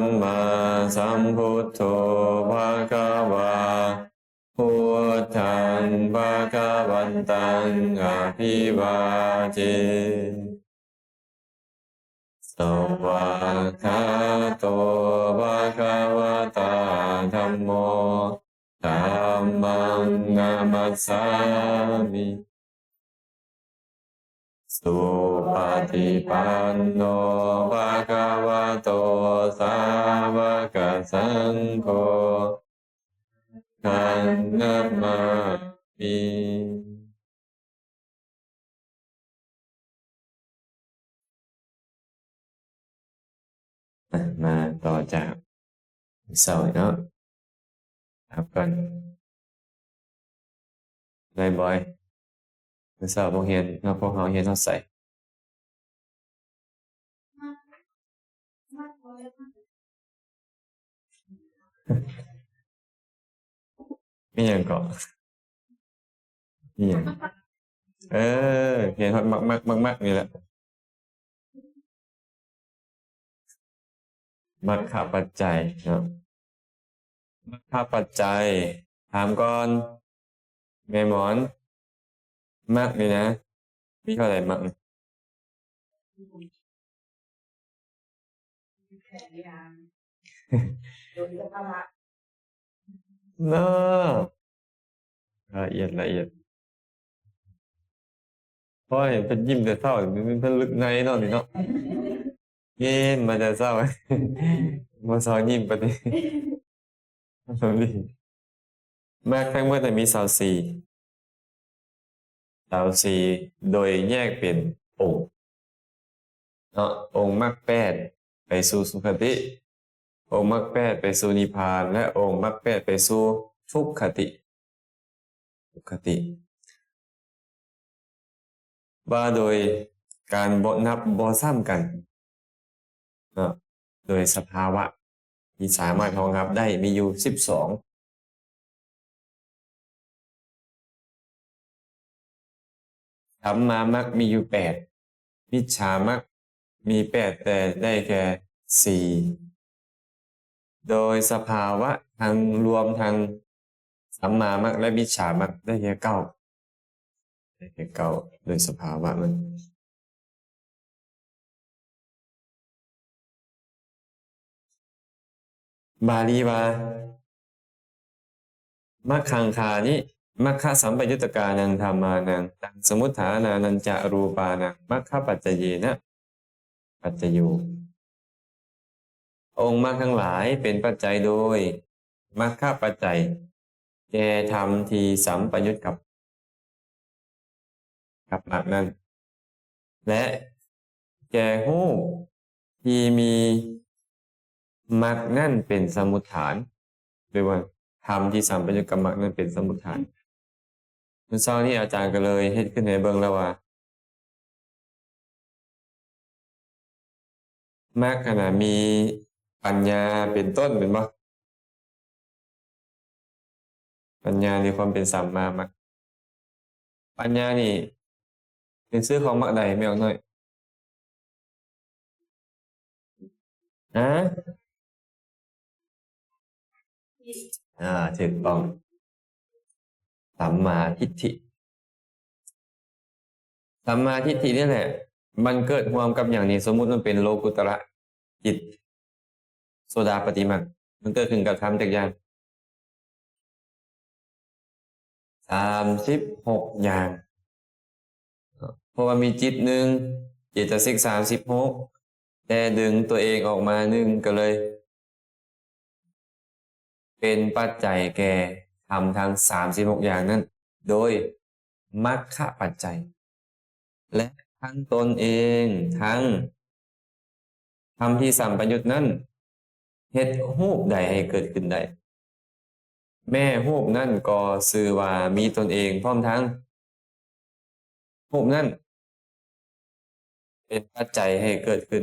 มมาสัมพุทโธภะคะวาพุทธังภะคะวันตังอภิวาเทสวากขาโตภะคะวะตาธัมโมธัมมังนามัสสามิสุปฏิปันโนภะคะวะโตสาวกสังโฆขันนัมมามิมาต่อจากเสาร์เนาะครับก่อนได้บ่อยเสาร์พวกเรียนเราพวกเราเรียนเราใส่ไม่ยังก่อนนี่ยังเห็นมักนี่แหละมัคคะปัจจัยเนาะมัคคะปัจจัยถามก่อนแม่หมอนมักนี่นะมีเท่าไหร่มักเนาะละเอียดเพราะเห็นเป็นยิ้มแต่เศร้ามันเป็นลึกในเนาะนี่เนาะยิ้มมาแต่เศร้ามาสอนยิ้มปะนี่สอนดิมากทั้งหมดแต่มี24โดยแยกเป็นองค์เนาะองค์มรรคแปดไปสู่สุคติ องค์มรรคแปดไปสู่นิพพานและองค์มรรคแปดไปสู่ทุกขติว่าโดยการนับซ้ำกันเนาะโดยสภาวะที่สามารถรองรับได้มีอยู่12สัมมามรรคมีอยู่8มิจฉามรรคมี8แต่ได้แค่4โดยสภาวะทางรวมทางสัมมามรรคและมิจฉามรรคได้แค่9โดยสภาวะมันบาลีว่ามัคคังคานิมัคคะสัมปยุตตกานังธรรมานังตังสมุทฐานานันจะรูปานังมัคคะปัจจเยนะปัจจโยองค์มรรคทั้งหลายเป็นปัจจัยโดยมัคคะปัจจัยแก่ธรรมที่สัมปยุตกับมรรคนั้นและแก่หู้ที่มีมรรคนั่นเป็นสมุฏฐานหรือว่าธรรมที่สัมปยุตกับมรรคนั้นเป็นสมุฏฐานเมื่อเช้านี้อาจารย์ก็เลยเฮ็ดขึ้นในเบิ่งแล้วว่ามรรคขณะมีปัญญาเป็นต้นเป็นบ่ปัญญาในความเป็นสัมมามรรคปัญญานี่เป็นชื่อของมรรคใดไม่ออกหน่อยถูกต้องสัมมาทิฏฐินี่แหละมันเกิดรวมกับอย่างนี้สมมุติมันเป็นโลกุตระจิตโสดาปัตติมรรคมันเกิดขึ้นกับธรรมจักอย่าง36อย่างเพราะว่ามีจิตหนึ่งเจตสิก36แต่ดึงตัวเองออกมาหนึ่งก็เลยเป็นปัจจัยแก่ธรรมทั้ง36อย่างนั้นโดยมรรคปัจจัยและทั้งตนเองทั้งธรรมที่สัมปยุตนั้นเฮ็ดรูปใดให้เกิดขึ้นได้แม่รูปนั่นก็ชื่อว่ามีตนเองพร้อมทั้งรูปนั้นเป็นปัจจัยให้เกิดขึ้น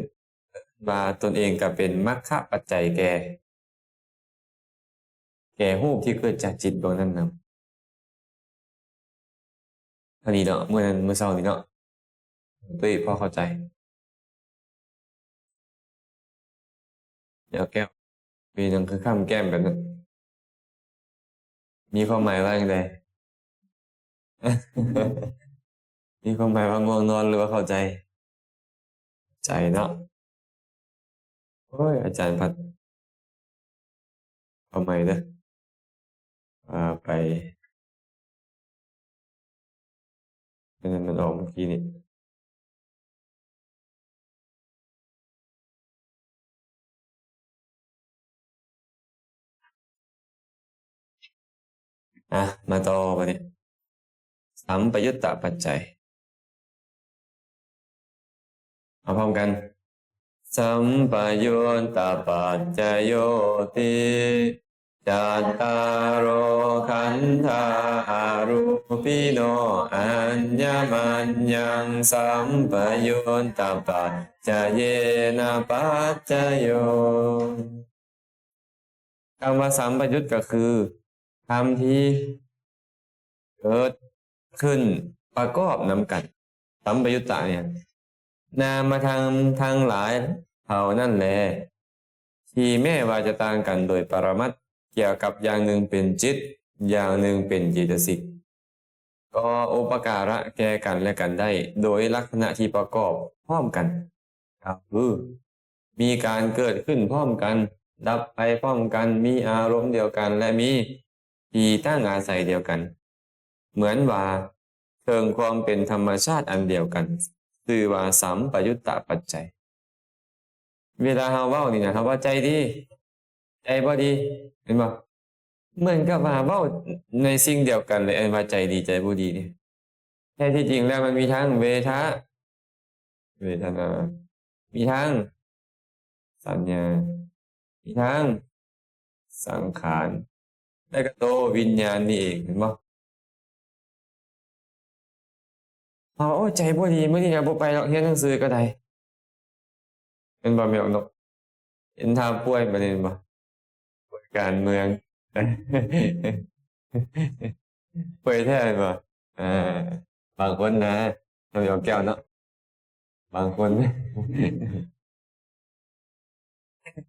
ว่าตนเองก็เป็นมรรคปัจจัยแก่รูปที่เกิดจากจิตดวงนั้นนำอันนี้เนาะเมื่อเช้านี้เนาะตุ้ยพอเข้าใจ เดี๋ยวแก้วปีหนึงคือข้ามแก้มแบบนั้นมีความหมายว่าอย่างไร มีความหมายว่าง่วงนอนหรือว่าเข้าใจใจเนาะโอ้ยอาจารย์พัดทำไมเด้อไปมันออกเมื่อกี้นี่มาต่อไปเนี่ยสัมปยุตตปัจจัยเอาพร้อมกันสัมปยุตตปัจจโยติจัตตารโอขันธาอารูปิโนอัญญมัญญังสัมปยุตตปัจจเยนะปัจจโยคำว่าสัมปยุตก็คือคำที่เกิดขึ้นประกอบนำกันสัมปยุตตะเนี่ยนามมาทางหลายเท่านั่นแหละที่แม้ว่าจะต่างกันโดยปรมัตถ์เกี่ยวกับอย่างหนึ่งเป็นจิตอย่างหนึ่งเป็นเจตสิกก็อุปการะแก่กันและกันได้โดยลักษณะที่ประกอบพร้อมกันคือมีการเกิดขึ้นพร้อมกันดับไปพร้อมกันมีอารมณ์เดียวกันและมีที่ตั้งอาศัยเดียวกันเหมือนว่าเชิงความเป็นธรรมชาติอันเดียวกันคือว่าสัมปยุตตปัจจัยเวลาเฮาเว้านี่นะเฮาว่าใจดีใจบ่ดีเห็นบ่เหมือนกับว่าเว้าในสิ่งเดียวกันเลยไอ้ว่าใจดีใจบ่ดีนี่แท้ที่จริงแล้วมันมีทั้งเวทนามีทั้งสัญญามีทั้งสังขารและก็โตวิญญาณนี่เองเห็นบ่โอ้ใจบ่ดีมื้อนี้ก็บ่ไปหรอกเรียนหนังสือก็ได้เป็นบ่แม่นเนาะเห็นท่าป่วยบัดนี้บ่ป่วยการเมืองป่วยแท้บ่อาบางคนนะเราหยอกแก้วเนาะบางคน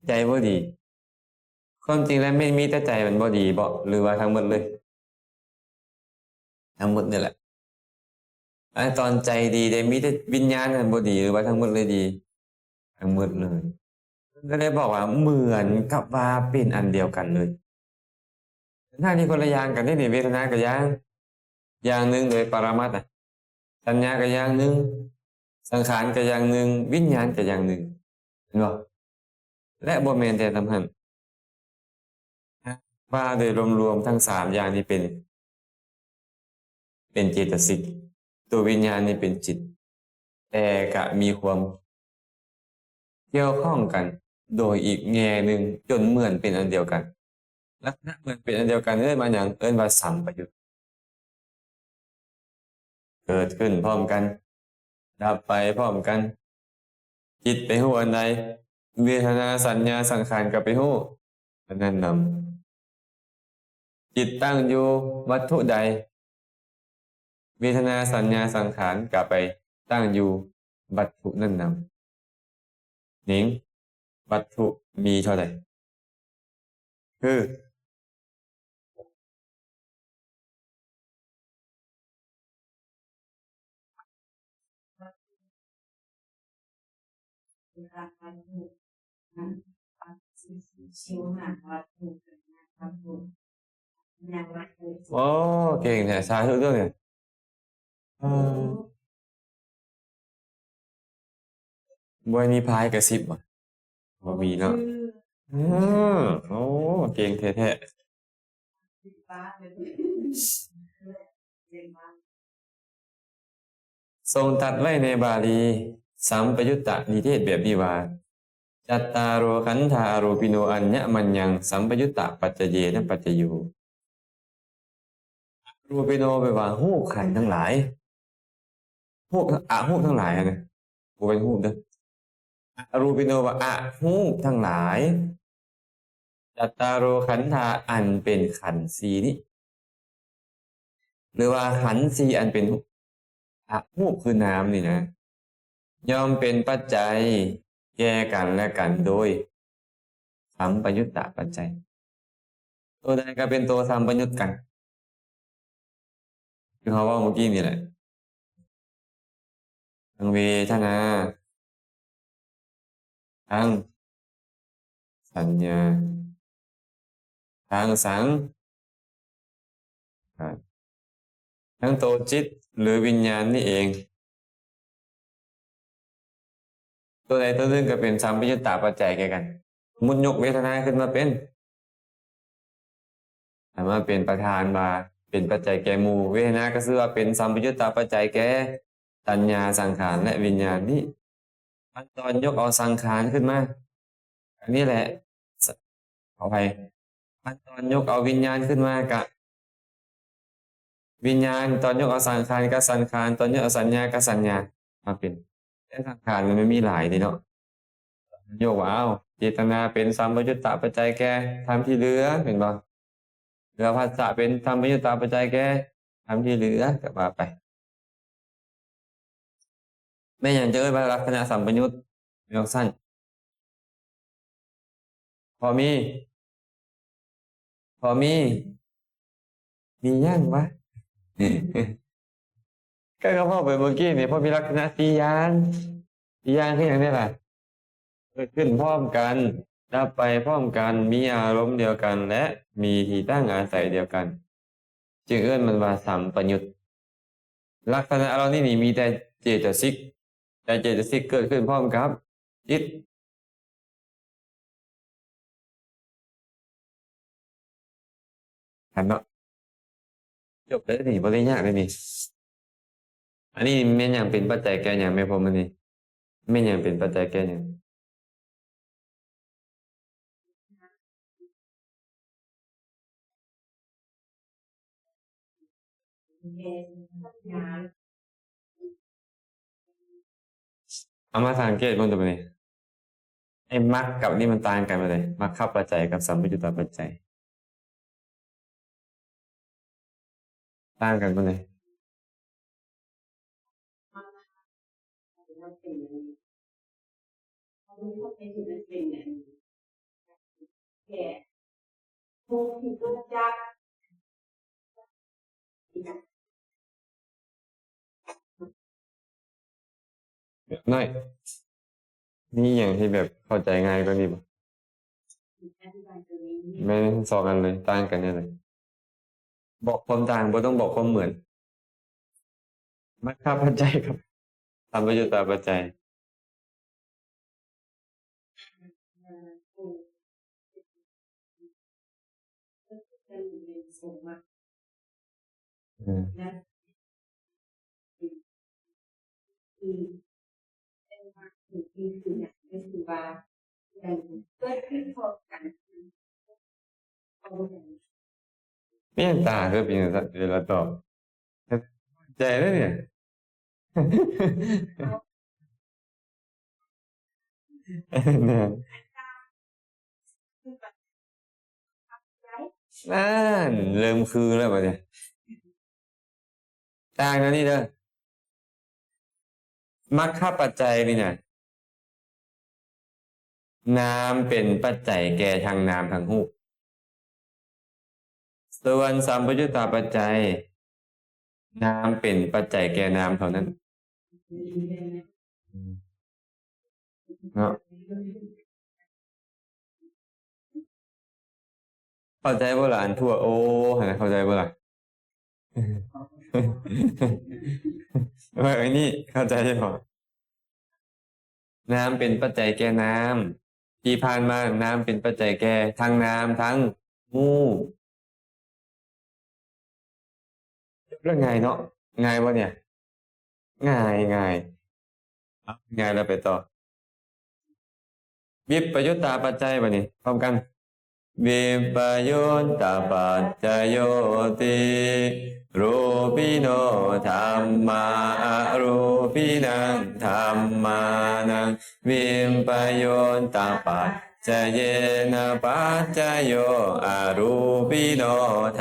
ใจบ่ดีความจริงแล้วไม่มีแต่ใจมันบ่ดีบ่หรือว่าทั้งหมดเลยทั้งหมดนี่แหละตอนใจดีได้มีแต่วิญญาณมันบ่ดีหรือว่าทั้งหมดเลยดีทั้งหมดเลยก็เลยบอกว่าเหมือนกับว่าเป็นอันเดียวกันเลยทั้งที่คนละอย่างกันนี่เวทนาก็อย่างหนึ่งโดยปรมัตถ์สัญญาก็อย่างหนึ่งสังขารก็อย่างหนึ่งวิญญาณก็อย่างหนึ่งเห็นบ่และบ่แม่นแต่สำคัญว่าโดยรวมๆทั้งสามอย่างนี้เป็นเจตสิกตัววิญญาณนี่เป็นจิตแต่ก็มีความเกี่ยวข้องกันโดยอีกแง่หนึ่งจนเหมือนเป็นอันเดียวกันลักษณะเหมือนเป็นอันเดียวกันเอิ้นว่าหยังเอิ้นว่าสัมปยุตเกิดขึ้นพร้อมกันดับไปพร้อมกันจิตไปฮู้อันใดเวทนาสัญญาสังขารก็ไปฮู้อันนั้นนำจิตตั้งอยู่วัตถุใดเวทนาสัญญาสังขารก็ไปตั้งอยู่วัตถุนั้นนำหนิงวัตถุมีเท่าใดคือโอ้เก่งแท้สาธุเด้อเนี่ยเออบ่มีพายกระซิบบ่บ่มีเนาะอืโอ้เก่งแท้ๆทรงตรัสไว้ในบาลีสัมปยุตตนิเทศแบบนี้ว่าจัตตารโอขันธาอารูปิโนอัญญมัญญังสัมปยุตตปัจจเยนะปัจจโยรูปิโนแปลว่าฮู้ขันธ์ทั้งหลายฮู้ฮู้ทั้งหลายนะบ่เป็นฮู้เด้ออรูปิโนว่าฮู้ทั้งหลายจัตตารโอขันธาอันเป็นขันธ์สี่นี้หรือว่าขันธ์สี่อันเป็นฮู้คือนามนี่นะย่อมเป็นปัจจัยแก่กันและกันโดย สัมปยุตตปัจจัยตัวใดก็เป็นตัวสัมปยุตกันคือเขาว่าเมื่อกี้นี่แหละทั้งเวทนาทั้งสัญญาทั้งสังขารทั้งตัวจิตหรือวิญญาณนี่เองตัวใดตัวหนึ่งก็เป็นสัมปยุตตปัจจัยแก่กันมุดยกเวทนาขึ้นมาเป็นถามว่าเป็นประธานมาเป็นปัจจัยแก่หมู่เวทนาก็คือว่าเป็นสัมปยุตตปัจจัยแก่สัญญาสังขารและวิญญาณนี่ตอนยกเอาสังขารขึ้นมาอันนี้แหละขออภัยตอนยกเอาวิญญาณขึ้นมากะวิญญาณตอนยกเอาสังขารกับสังขารตอนยกเอาสัญญากับสัญญามาเป็นแต่สังขารมันไม่มีหลายนี่เนาะโยกว่าเอาเจตนาเป็นสัมปยุตตปัจจัยแก่ทำที่เหลือเห็นบ่เหลือภาษาเป็นสัมปยุตตปัจจัยแก่ทำที่เหลือก็ว่าไปไม่อย่างจะเอ่ยว่าลักษณะสัมปยุตมีออกสั้นพอมีย่างวะ ก็พ่อไปเมื่อกี้นี่พอมีลักษณะสี่อย่างคืออย่างนี้แหละเกิดขึ้นพร้อมกันดับไปพร้อมกันมีอารมณ์เดียวกันและมีที่ตั้งอาศัยเดียวกันจึงเอื้อนมันว่าสัมปยุตลักษณะเรานี่มีแต่เจตสิกแต่เจตสิกเกิดขึ้นพร้อมกับจิตหันเนาะจบเลยนี่บ่ได้ยากเลยนี่อันนี้แม่นอย่างเป็นปัจจัยแก่อย่างไม่พอมันนี่แม่นอย่างเป็นปัจจัยแก่อย่างเอามาสังเกตมันตัวนี้ไอ้มรรคกับนี่มันต่างกันไปเลยมรรคปัจจัยกับสัมปยุตตปัจจัยต่างกันไปเลยน้อยนี่อย่างที่แบบเข้าใจง่ายก็นี่บ่ไม่สองกันเลยต่างกันเนี่ยเลยบอกความต่างบ่ต้องบอกความเหมือนมรรคปัจจัยกับสัมปยุตตปัจจัยไม่ยังตาคือเป็นเวลาตอบใจแล้วเนี่ยเนี่ยนั่นเริ่มคือแล้วป่ะเนี่ยต่างกันนี่เด้อมรรคปัจจัยนี่เนี่ยนามเป็นปัจจัยแก่ทางนามทางรูปส่วนสัมปยุตตปัจจัยนามเป็นปัจจัยแก่นามเท่านั้นเนาะเข้าใจบ่ล่ะอันทั่วโอ้เข้าใจบ่ล่ะว่าไอ้นี่เข้าใจใช่ไหมน้ำเป็นปัจจัยแก่น้ำที่ผ่านมาน้ำเป็นปัจจัยแก่ทั้งน้ำทั้งงูเรื่องไงเนาะไงวะเนี่ยง่ายแล้วไปต่อวิปยุตตาปัจจัยป่ะนี่พร้อมกันวิปยุตตาปัจจโยติรูปิโนธัมมาอรูปินังธัมมานังวิปยุตตาปัจจเยนะปัจจโยอรูปิโน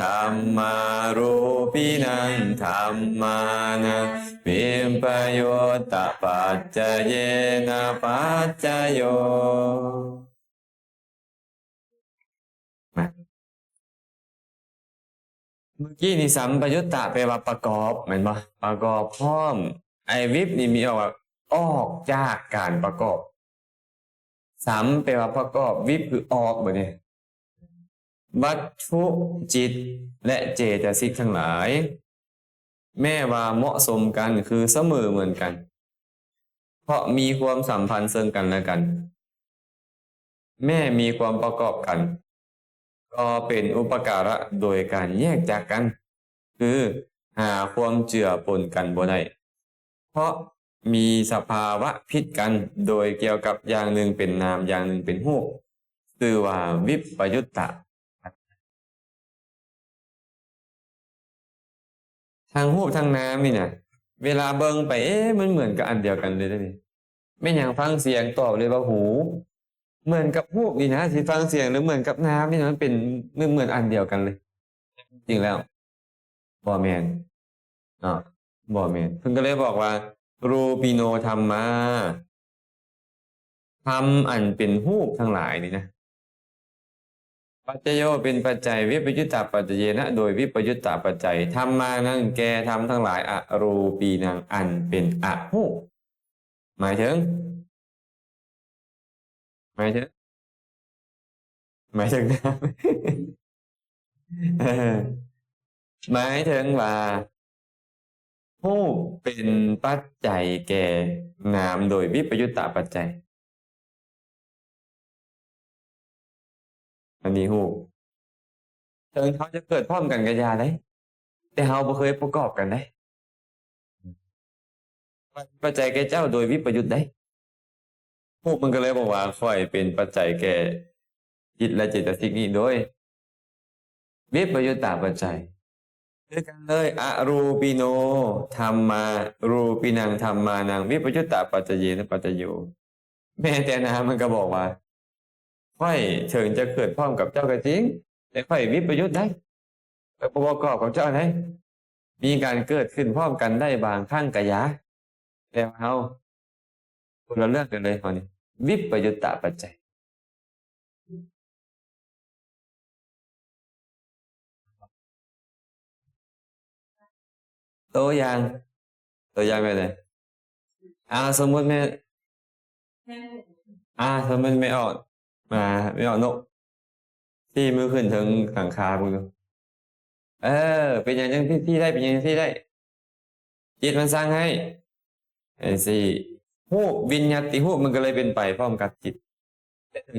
ธัมมารูปินังธัมมานังวิปยุตตาปัจจเยนะปัจจโย มื่อกี้นี่สัมปยุตตะแปลว่าประกอบเหมือนบ่ประกอบพร้อมไอ้วิปนี่มีว่าออกจากการประกอบสัมแปลว่าประกอบวิปคือออกแบบนี้วัตถุจิตและเจตสิกทั้งหลายแม้ว่าเหมาะสมกันคือเสมอเหมือนกันเพราะมีความสัมพันธ์ซึ่งกันและกันแม่มีความประกอบกันก็เป็นอุปการะโดยการแยกจากกันคือหาความเจือปนกันบ่ได้เพราะมีสภาวะผิดกันโดยเกี่ยวกับอย่างหนึ่งเป็นนามอย่างหนึ่งเป็นรูปคือว่าวิปยุตตะทางรูปทางนามนี่นะเวลาเบิ่งไปมันเหมือนกับอันเดียวกันเลยได้นี่ไม่อย่างฟังเสียงตอบเลยว่าหูเหมือนกับรูปนี่นะที่ฟังเสียงหรือเหมือนกับน้ำนี่นะมันเป็นเหมือนอันเดียวกันเลยจริงแล้วบอแมนบอแมนเพิ่นก็เลยบอกว่ารูปิโนธรรมาธรรมอันเป็นรูปทั้งหลายนี่นะปัจจโยเป็นปัจจัยวิปยุตตาปัจจเยนะโดยวิปยุตตาปัจจัยธรรมานั่งแกธรรมทั้งหลายอรูปีนังอันเป็นอรูปหมายถึงหมายถึงนะ หมายถึงว่ารูปเป็นปัจจัยแก่นามโดยวิปยุตตาปัจจัยอันนี้รูปถึงเขาจะเกิดพร้อมกันกับยาได้แต่เราบ่เคยประกอบกันได้ปัจจัยแก่เจ้าโดยวิปยุตได้รูปมันก็เลยบอกว่าค่อยเป็นปัจจัยแก่จิตและเจตสิกนี้โดยวิปยุตตาปัจจัยด้วยกันเลยอรูปิโนธรรมารูปินังธรรมานังวิปยุตตาปัจจเยนะปัจจโยแม้แต่นะมันก็บอกว่าค่อยถึงจะเกิดพร้อมกับเจ้าก็จริงแต่ค่อยวิปยุตได้ประกอบของเจ้าได้มีการเกิดขึ้นพร้อมกันได้บางครั้งกะยะแต่เฮาคนละเรื่องกันเลยคราวนี้วิปยุตตาปัจจัยตัวอย่างไปเลยสมมติแม่สมมติไม่ออกนกที่มือขึ้นถึงหลังคาบุญเป็นอย่างยังที่ได้เป็นอย่างที่ได้จิตมันสร้างให้สิหูปวิญญาติหูปมันก็เลยเป็นไปพร้อมกับจิต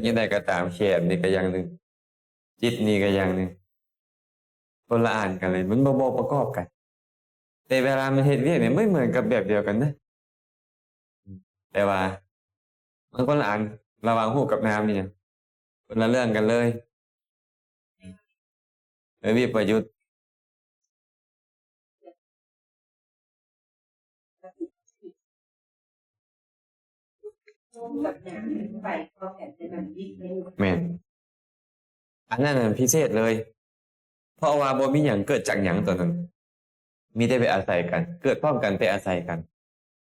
ยังไงก็ตามแขนนี่ก็อย่างหนึ่งจิตนี่ก็อย่างหนึ่งคนละอ่านกันเลยมันบ่ประกอบกันแต่เวลามันเห็นเรียกเนี่ยไม่เหมือนกับแบบเดียวกันนะแต่ว่ามันคนละอ่านระหว่างหูปกับน้ำนี่คนละเรื่องกันเลยวิปยุตแม่นอันนั้นพิเศษเลยเพราะว่าบ่มีอย่างเกิดจากอย่างตัวนั้นมีได้ไปอาศัยกันเกิดพร้อมกันแต่อาศัยกัน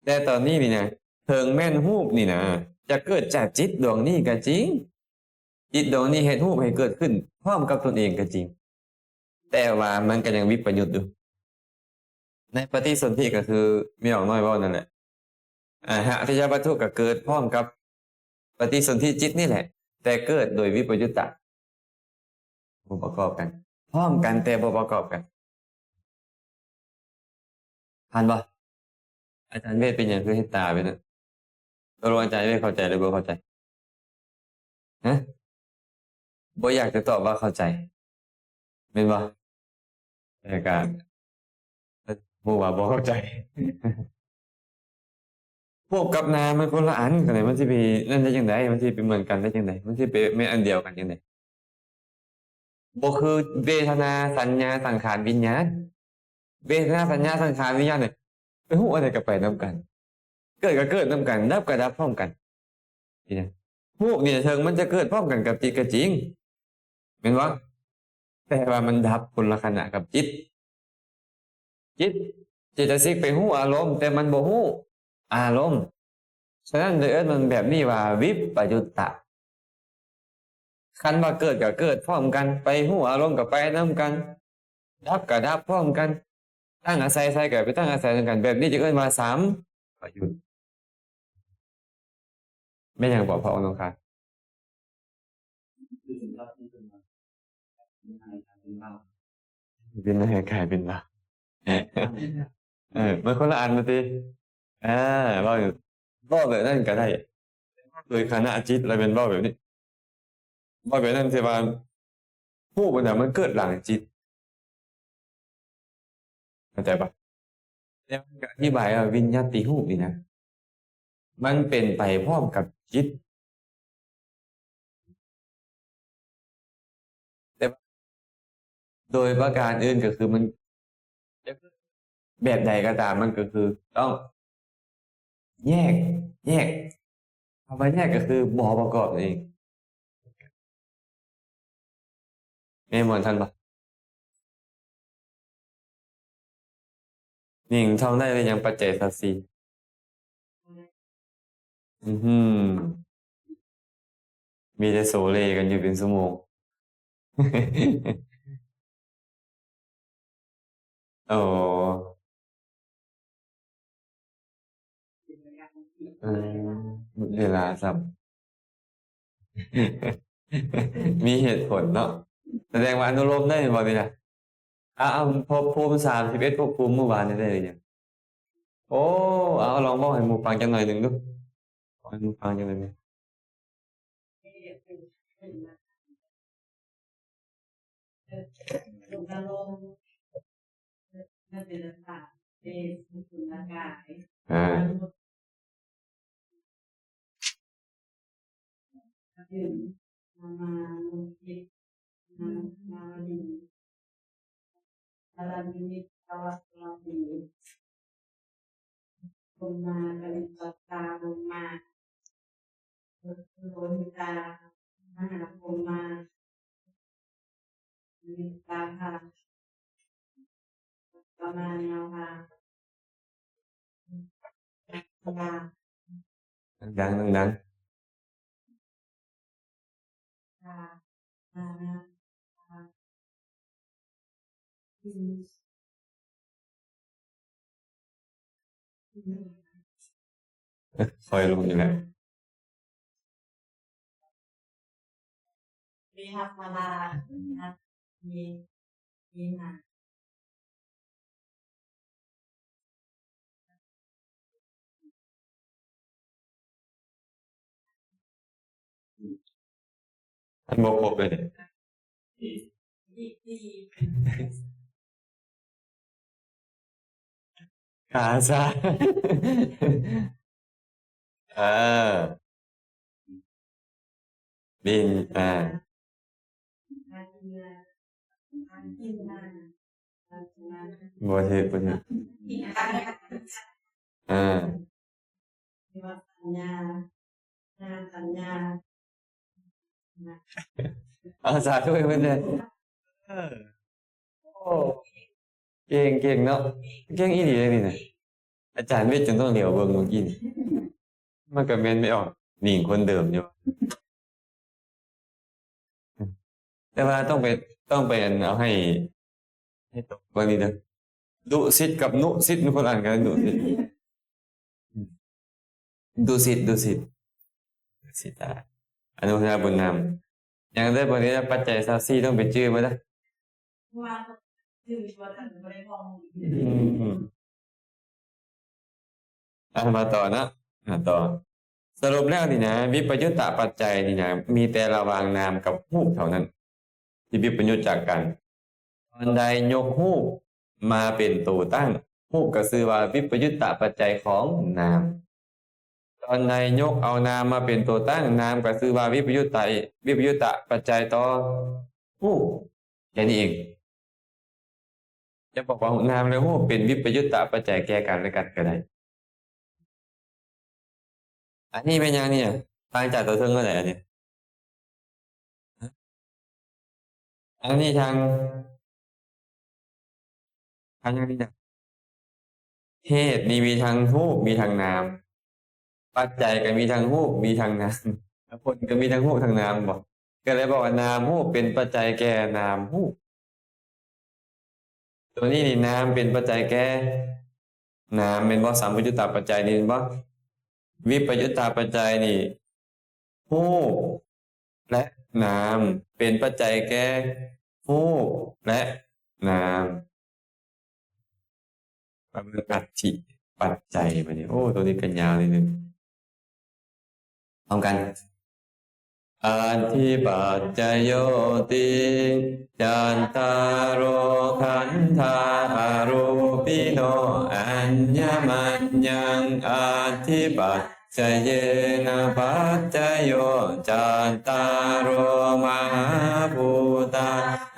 แต่ตอนนี้นี่นะเพิงแม่นรูปนี่นะจะเกิดจากจิตดวงนี้ก็จริงจิตดวงนี้เห็นรูปให้เกิดขึ้นพร้อมกับตนเองก็จริงแต่ว่ามันก็ยังวิปยุตอยู่ในปฏิสนธิก็คือมีออกน้อยว่านั่นแหละหะทยวัตถุก็เกิดพร้อมกับปฏิสนธิจิตนี่แหละแต่เกิดโดยวิปยุตตะบ่ประกอบกันพร้อมกันแต่บ่ประกอบกันทันบ่อาจารย์เวทเป็นอย่างคือให้ตาไปนะตกลงอาจารย์เวทเข้าใจหรือบ่เข้าใจฮะบ่อยากจะตอบว่าเข้าใจเป็นบ่แต่การผู้ว่าบ่เข้าใจพวกกับนามมันคนละอันกันเลยมันสิไปนั่นได้จังไดมันสิไปเหมือนกันได้จังไดมันสิไปแม่นอันเดียวกันจังไดบ่คือเวทนาสัญญาสังขารวิญญาณเวทนาสัญญาสังขารวิญญาณเนี่ยไปฮู้อะไรก็ไปนํกันเกิดก็เกิดนํกันดับก็ดับพร้อมกันนี่นะฮู้นี่เชิงมันจะเกิดพร้อมกันกับจิตก็จริงแม่นบ่แต่ว่ามันดับคนละขณะกับจิตเจตสิกไปฮู้อารมณ์แต่มันบ่ฮู้อารมณ์ฉะนั้นเลยมันแบบนี้ว่าวิปยุตตะคันว่าเกิดก็เกิดพร้อมกันไปฮู้อารมณ์ก็ไปนํกัน ดับกับดับพร้อมกันตั้งอาศัยใส่กับไปตั้งอาศัยกันแบบนี้จะเอิ้นว่าสามประยุทธ์ไม่อย่างบอกพระองค์ค่ะเป็นอะไรกลายเป็นว่ามันคนละอันมาสิว่าอยู่ว่าแบบนั้นก็ได้โดยคณะจิตอะไรเป็นว่าแบบนี้ว่าแบบนั้นสิว่าผู้มันมันเกิดหลังจิตเข้าใจปะแล้วอธิบายว่าวิญญาติหูนี่นะมันเป็นไปพร้อมกับจิตแต่โดยประการอื่นก็คือมันแบบใดก็ตามมันก็คือต้องแยกแยกคำว่าแยกก็คือบ่ประกอบเองแม่มอนท่านปะนิ่งท่องได้เลยยังปัจเจกสัสสีมีแต่โซเลกันอยู่เป็นชั่วโมงโอ้หมดเวลาสับ มีเหตุผลเนาะแสดงว่าอนุโลมได้บ่เนี่ยเอาพบภูมิ31พบภูมิเมื่อวานนี้ได้เลยเนี่ยโอ้เอาลองบอกให้หมูฟังจังหน่อยหนึ่งดูบอกให้หมูฟังจังหน่อยหนึ่งสุขอารมณ์มันเป็นศาสตร์เป็นสุนทรกาย ถึงมาลงคิดมาดีอารันมิตตวัสลาดีลงมาเป็นปัตตาลงมาโลหิตามหาลงมามิตาค่ะประมาณแนวค่ะดังดังคอยลงอยู่แล้วมีฮับมาลามีหนาอันโมโคไปเลยขาซาบินบัวเทบัวเทสัญญาสัญญาสาธุเพื่อนเลยโอ้เก่งเนาะเก่งอีดีเลยนี่นะอาจารย์ไม่จนต้องเหลียวเบิ่งเมื่อกี้นี่มันก็เมนไม่ออกหนิงคนเดิมอยู่แต่ว่าต้องไปเอาให้ตกวันนี้นะดุสิตกับนุสิตมีคนอ่านกันดุสิตอนุทนาบุญนำอย่างได้บริษัทปัจจัยซาซี่ต้องเป็นชื่อมาได้ว่าถึงว่าท่านไม่ได้มองมาต่อนะต่อสรุปแล้วนี่นะวิปยุตตะปัจจัยนี่นะมีแต่ระหว่างนามกับรูปเท่านั้นที่วิปยุตจากกันตอนใดยกรูปมาเป็นตัวตั้งรูปก็คือว่าวิปยุตตะปัจจัยของนามตอนใดยกเอานามมาเป็นตัวตั้งนามก็คือว่าวิปยุตตะปัจจัยต่อรูปแค่นี้เองจะบอกว่านามและรูปเป็นวิปยุตตะปัจจัยแก่กันและกันก็ได้อันนี้เป็นยังเนี่ยต่างจากตัวเทิงก็ไหนอันนี้อันนี้ทางยังนี้นะเหตุนี่มีทางรูปมีทางนามปัจจัยก็มีทางรูปมีทางนามผลก็มีทางรูปทางนามบอกก็เลยบอกว่านามรูปเป็นปัจจัยแก่นามรูป ตัวนี้นี่นามเป็นปัจจัยแก่นามเป็นบ่สัมปยุตตปัจจัยนี่บ่วิปยุตตปัจจัยนี่รูปและนามเป็นปัจจัยแก่รูปและนามประเมินอัตถิปัจจัยมาเนี่ยโอ้ตัวนี้กันยาวนิดนึงพร้อมกันอัตถิปัจจโยติจันตารโอขันธาอารูปิโนอัญญมัญญังอัตถิปัจจเยนะปัจจโยจันตารโอมหาภูตา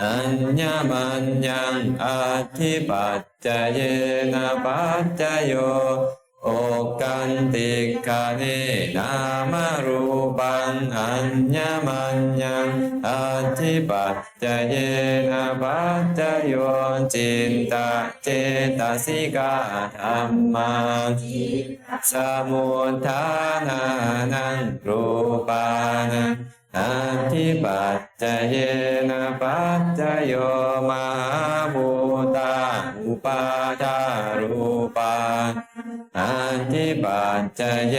อัญญมัญญังอัตถิปัจจเยนะปัจจโยโอกันติกาเนนามารูปังอัญญมัญญังอัตถิปัจจเยนะปัจจโยจินตะเจตสิกาธัมมังสมุทฐานานังรูปานังอัตถิปัจจเยนะปัจจโยมหาภูตาอุปาทารูปังอัตถิปัจจเย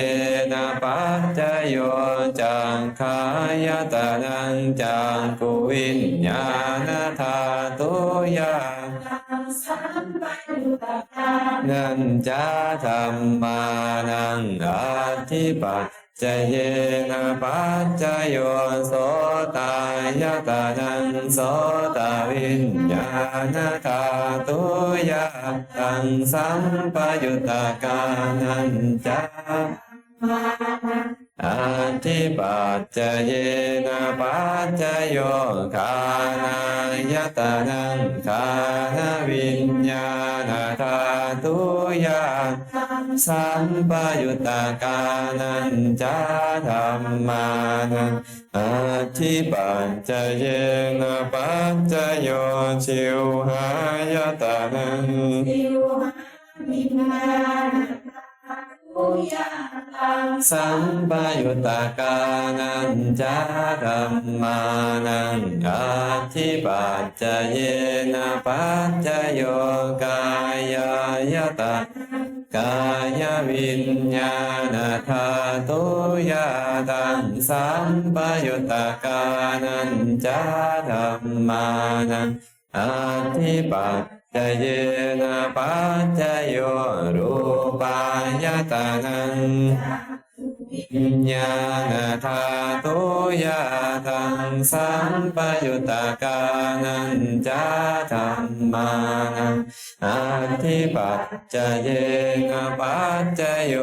นะปัจจโยจังขายตนังจังกุวิญญาณธาตุยังนันจาธัมมานังอัตถิปัจจเยนะปัจจโยโสตายตานังโสตวิญญาณธาตุยังตังสัมปยุตตะกานันจาอัตถิปัจจเยนะปัจจโยขานายตานังขานวิญญาณธาตุยังสัมปยุตตะกานันจาธัมมานังอัตถิปัจจเยนะปัจจโยชิวหายตานังสัมปยุตตะกานันจาธัมมานังอัตถิปัจจเยนะปัจจโยกายายตกายวิญญาณธาตุยาตังสัมปยุตตะกานันจาธัมมานังอัตถิปัจจเยนะปัจจโยรูปายตานังวิญญาณธาตุยาตังสัมปยุตตะกานันจาธัมมานังอัตถิปัจจเยนะปัจจโย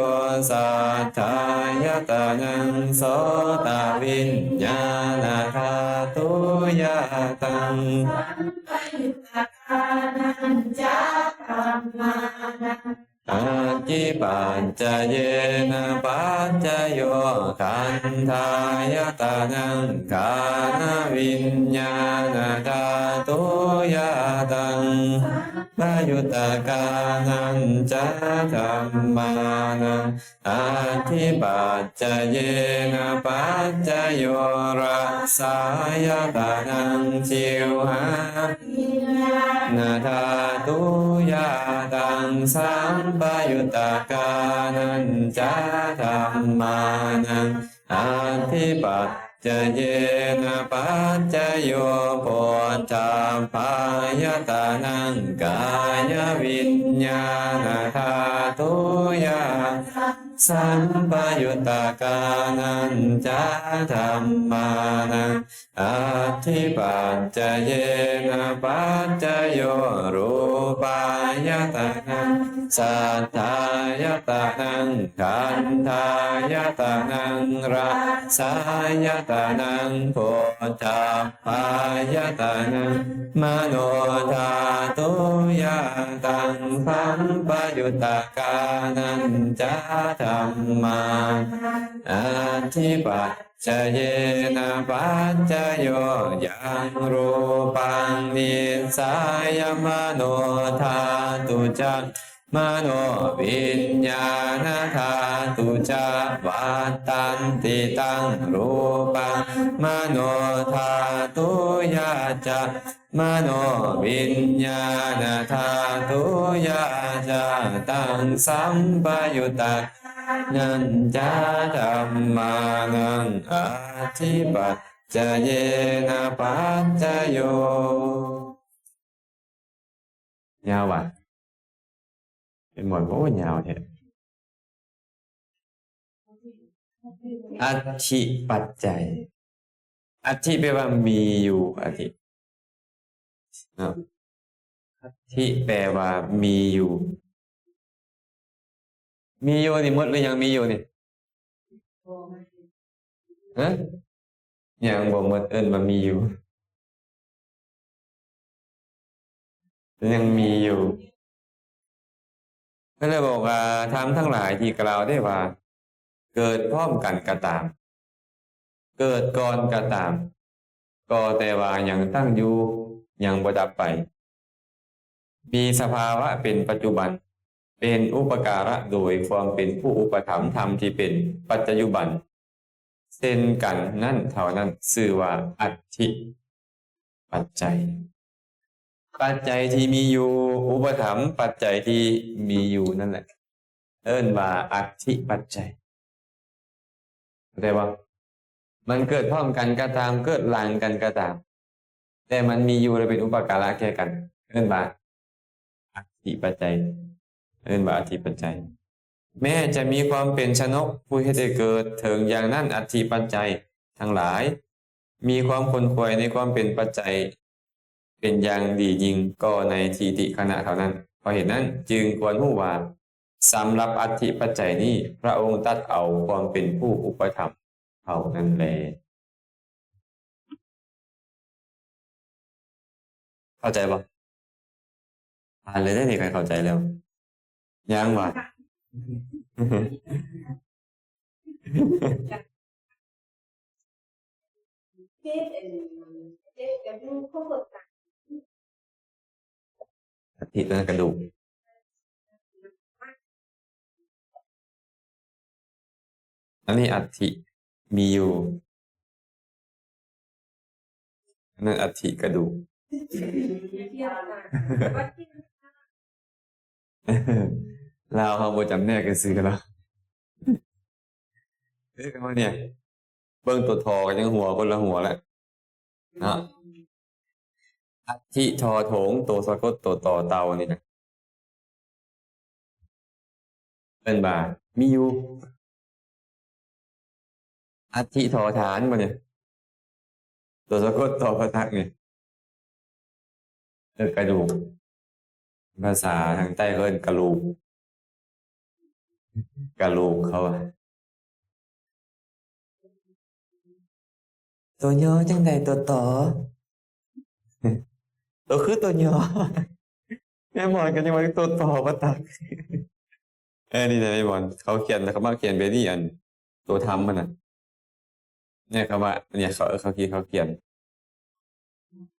สัทธายตานังโสตวิญญาณธาตุยาตังอัตถิปัจจเยนะปัจจโยขันธายตานังขันธ์วิญญาณธาตุยาตังปยุตตะกานันจาธัมมานังอัตถิปัจจเยนะปัจจโยรัสสายตานังชิวหานาธาตุยาตังสัมปยุตตะกานันจาธัมมานังอัตถิปัจจเยนะปัจจโยโพธาภายตานังกายวิญญาณธาตุยาสัมปยุตตะกานันจาธัมมานังอัตถิปัจจเยนะปัจจโยรูปายตานังสัทธายตานังขันธายตานังรัสสายตานังโพธาภายตานังมโนธาตุยาตังสัมปยุตตะกานันจาธัมมาอัตถิปัจจเยนะปัจจโยยังรูปังนิสายมโนธาตุจัก มโนวิญญาณธาตุจาวัตตันติตังรูปังมโนธาตุยาจามโนวิญญาณธาตุยาจาตังสัมปยุตตะนันจาธัมมานังอธิปัจจเยนะปัจจโยยาวว่ะเป็นหมวดโอ้ยาวแท้อัตถิปัจจัยอัตถิแปลว่ามีอยู่อัตถิเนาะอัตถิแปลว่ามีอยู่มีอยู่นี่หมดหรือยังมีอยู่นี่ โอ้ไม่ ฮะยังบ่หมดเอิ้นว่ามีอยู่ยังมีอยู่ก็เลยบอกว่าธรรมทั้งหลายที่กล่าวได้ว่า เกิดพร้อมกันก็ตาม เกิดก่อนก็ตาม ก็แต่ว่ายังตั้งอยู่ยังบ่ดับไป มีสภาวะเป็นปัจจุบัน เป็นอุปการะโดยความเป็นผู้อุปถัมภ์ธรรมที่เป็นปัจจุบันเช่นกันนั่นเท่านั้นชื่อว่าอัตถิปัจจัย ปัจจัยที่มีอยู่อุปถัมภ์ปัจจัยที่มีอยู่นั่นแหละ เอิ้นว่าอัตถิปัจจัยเข้าใจว่ามันเกิดพร้อมกันก็ตามเกิดหลังกันก็ตาม แต่มันมีอยู่และเป็นอุปการะแก่กัน เอิ้นว่าอัตถิปัจจัย เอิ้นว่าอัตถิปัจจัย แม้จะมีความเป็นชนกผู้เฮ็ดให้เกิดถึงอย่างนั้นอัตถิปัจจัยทั้งหลาย มีความขนขวยในความเป็นปัจจัย เป็นอย่างดียิ่งก็ในทีติขณะเท่านั้นเพราะเหตุนั้นจึงควรรู้ว่าสำหรับอัตถิปัจจัยนี้พระองค์ตัดเอาความเป็นผู้อุปถัมภ์เท่านั้นแลเข้าใจบ่อ่านเลยได้นี่ใครเข้าใจแล้วยังวะ อัฐินั่นกระดูกอันนี้อัฐิมีอยู่อันนั้นอัฐิกระดูก ลาวเขาบ่จำแนกกันซื้อแล้วเฮ้ยกันว่าเนี่ยเบิ่งตัวทอกันยังหัวคนละหัวแหละเนาะอัฐิทอโถงตัวสะกดตัวต่อเตานี่นะเป็นบามีอยู่อัฐิทอฐานบ่เนี่ยตัวสะกดต่อพระทักเนี่ยกระดูกภาษาทางใต้เอิ้นกะโหลกกะโหลกเขาอะตัวย่อจังใดตัวต่อ ตัวคือตัวย่อ แม่หมอนกันยังไงตัวต่อพระทักนี่นะแม่หมอนเขาเขียนแล้วเขามาเขียนไปนี่อันตัวทำมันน่ะเนี่ยเขาว่าเนี่ยเขาเขียน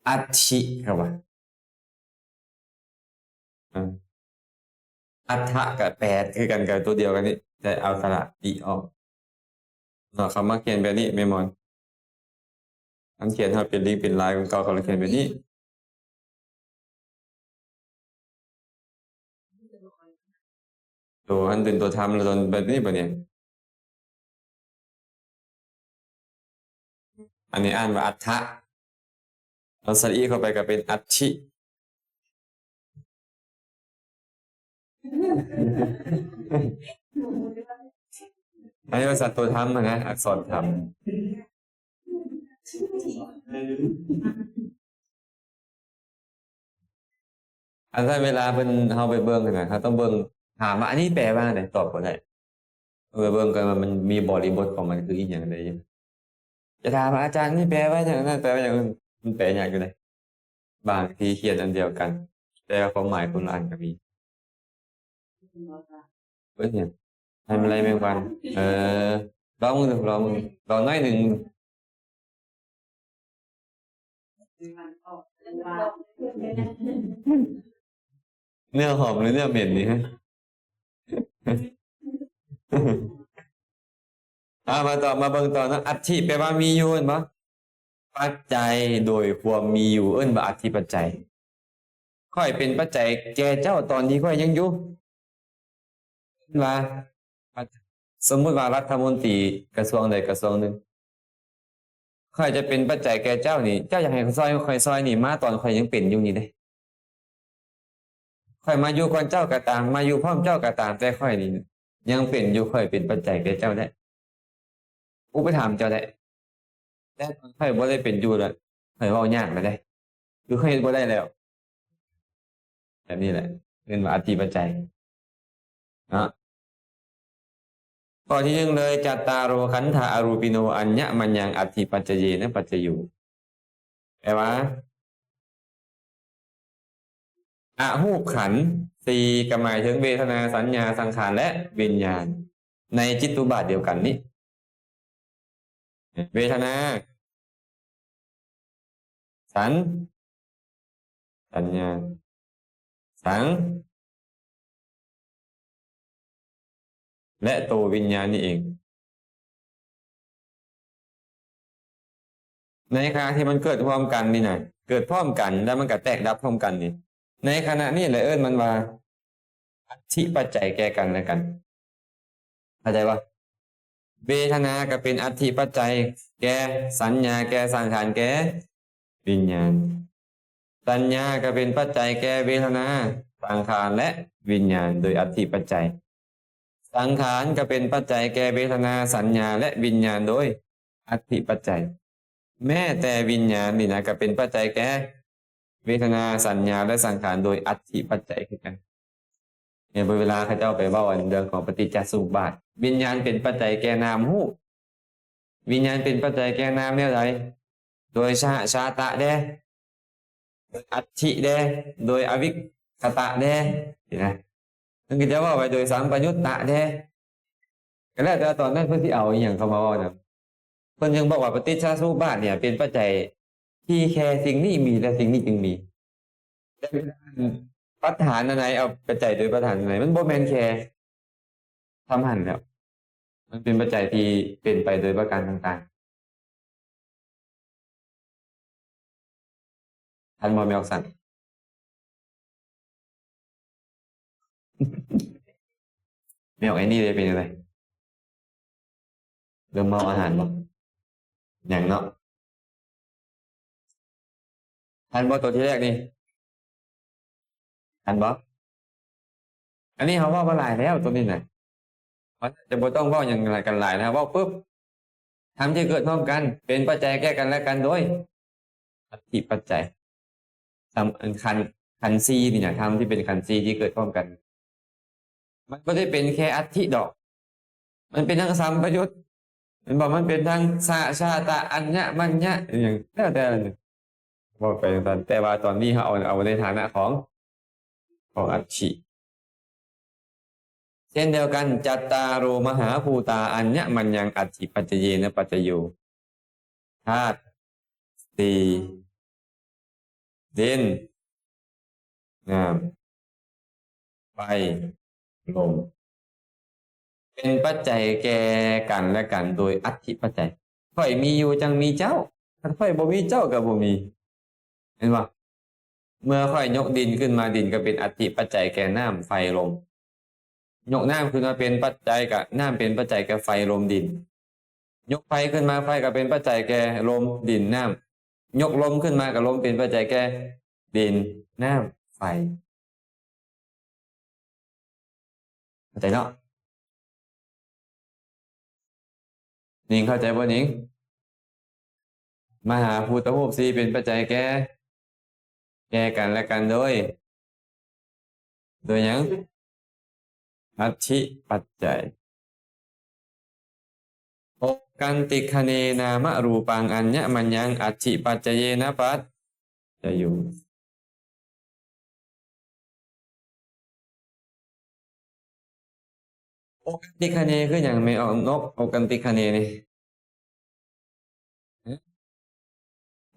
อัตถิครับว่าอัฏฐะกับแปดคือกันกับตัวเดียวกันนี่แต่เอาสระอีออกเนาะเขามาเขียนแบบนี้แม่หมอนอันเขียนเขาเป็นลิงก์เป็นลายของเขาเขียนแบบนี้ตัวอันเป็นตัวทำแล้วตอนแบบนี้ปะเนี่ยอันนี้อ่านว่าอัฏฐะเอาสระอีเข้าไปก็เป็นอัตถิอันนี้ภาษาตัวทำนะอักษรทำอันถ้าเวลาเป็นเขาไปเบิ่งนะเขาต้องเบิ่งถามว่าอันนี้แปลว่าอะไรตอบก็ได้ไปเบิ่งกันว่ามันมีบริบทของมันคืออีกอย่างใดจะถามอาจารย์นี่แปลว่าอย่างนั้นแปลว่าอย่างนั้นมันแปลอย่างอยู่เลยบางทีเขียนอันเดียวกัน แต่ความหมายคนละอันก็มีเพื่อนเนี่ยทำอะไรแมงวันลองมึงลองน้อยหนึ่งเนื้อหอมหรือเนื้อเหม็นนี่ฮะ มาต่อมาเบิ่งต่อนะอัตถิแปลว่ามีอยู่เห็นปะปัจจัยโดยความมีอยู่เอิ้นว่าอัตถิปัจจัยค่อยเป็นปัจจัยแก่เจ้าตอนที่ค่อยยังอยู่ว่าสมมุติว่ารัฐมนตรีกระทรวงใดกระทรวงหนึ่งค่อยจะเป็นปัจจัยแก่เจ้านี่เจ้าอยากให้ซอยค่อยซอยนี่มาตอนค่อยยังเป็นอยู่นี่เด้ค่อยมาอยู่ก่อนเจ้าก็ตามมาอยู่พร้อมเจ้าก็ตามแต่ค่อยนี่ยังเป็นอยู่ค่อยเป็นปัจจัยแก่เจ้าได้อุปถัมภ์เจ้าได้แต่ค่อยบ่ได้เป็นอยู่แล้วค่อยเว้ายากแล้วได้คือค่อยเฮ็ดบ่ได้แล้วแบบนี้แหละเรียกว่าอธิปัจจัยเนาะข้อที่หนึ่งเลยจัตตารโอขันธาอรูปิโนอัญญมัญญังอธิปัจจเยนะปัจจยูแปลว่าอะรูปขันธ์สี่ก็หมายถึงเวทนาสัญญาสังขารและวิญญาณในจิตตุบาทเดียวกันนี้เวทนาสัญญาสังและตัววิญญาณนี่เองในขณะที่มันเกิดพร้อมกันนี่นะเกิดพร้อมกันแล้วมันก็แตกดับพร้อมกันนี่ในขณะนี้เลยมันว่าอัตถิปัจจัยแก่กันและกันเข้าใจปะเวทนาก็เป็นอัตถิปัจจัยแก่สัญญาแก่สังขารแก่วิญญาณสัญญาก็เป็นปัจจัยแก่เวทนาสังขารและวิญญาณโดยอัตถิปัจจัยสังขารก็เป็นปัจจัยแก่เวทนาสัญญาและวิญญาณโดยอัตถิปัจจัยแม้แต่วิญญาณนี่นะก็เป็นปัจจัยแก่เวทนาสัญญาและสังขารโดยอัตถิปัจจัยคือกันเนี่ยเวลาเขาเจ้าไปเว้าเรื่องของปฏิจจสมุปบาทวิญญาณเป็นปัจจัยแก่นามรูปวิญญาณเป็นปัจจัยแก่นามแนวใดโดยชาตะเด้โดยอัตถิเด้โดยอวิคตะเด้เห็นไหมมันก็จะว่าไปโดยสัมปยุตตะเด้ก็แล้วแต่ตอนนั้นเพื่อที่เอาอย่างเขามาว่านะเพิ่นยังบอกว่าปฏิจจสมุปบาทเนี่ยเป็นปัจจัยที่แค่สิ่งนี้มีและสิ่งนี้จึงมีปัจฐานอะไรเอาปัจจัยโดยปัจฐานอะไรมันบ่แม่นแค่ทำหันแล้วมันเป็นปัจจัยที่เป็นไปโดยประการต่างๆทันบ่แม่นออกสั่นไม่ออกไอ้นี่เลยเป็นอะไรเริ่มเมาอาหารบ่อย่างเนาะทันบ่ตัวที่แรกนี่ทันบ่อันนี้เขาว่ามาหลายแล้วตัวนี้น่ะจะบ่ต้องเว้าอย่างไรกันหลายนะเว้าปุ๊บทำที่เกิดพร้อมกันเป็นปัจจัยแก้กันและกันโดยอัตถิปัจจัยทำขันธ์สี่นี่นะทำที่เป็นขันธ์สี่ที่เกิดพร้อมกันมันไม่ได้เป็นแค่อัตถิดอกมันเป็นทั้งสัมปยุตมันบอกมันเป็นทั้งชาตะอัญญมัญญะอย่างแล้วแต่บอกไปตอนแต่ว่าตอนนี้เขาเอาในฐานะของอัตถิเช่นเดียวกันจัตตารโอมหาภูตาอัญญมัญญังอัตถิปัจจเยนะปัจจโยธาตุสี่ดินน้ำไฟลมเป็นปัจจัยแก่กันและกันโดยอัตถิปัจจัยค่อยมีอยู่จังมีเจ้าถ้าค่อยบ่มีเจ้าก็บ่มีเห็นป่ะเมื่อค่อยยกดินขึ้นมาดินก็เป็นอัตถิปัจจัยแก่น้ำไฟลมยกน้ำขึ้นมาเป็นปัจจัยกับน้ำเป็นปัจจัยแก่ไฟลมดินยกไฟขึ้นมาไฟก็เป็นปัจจัยแก่ลมดินน้ำยกลมขึ้นมากับลมเป็นปัจจัยแก่ดินน้ำไฟเข้าใจเนาะนิ่งเข้าใจบ่นิ่งมหาภูตภพสี่เป็นปัจจัยแก่กันและกันโดยหยังอัตถิปัจจัยโอกันติคเนนามรูปังอัญญมัญญังอัตถิปัจจเยนะปัจจยูโอกันติคเนคืออย่างไม่ออกนกโอกันติคเนนี่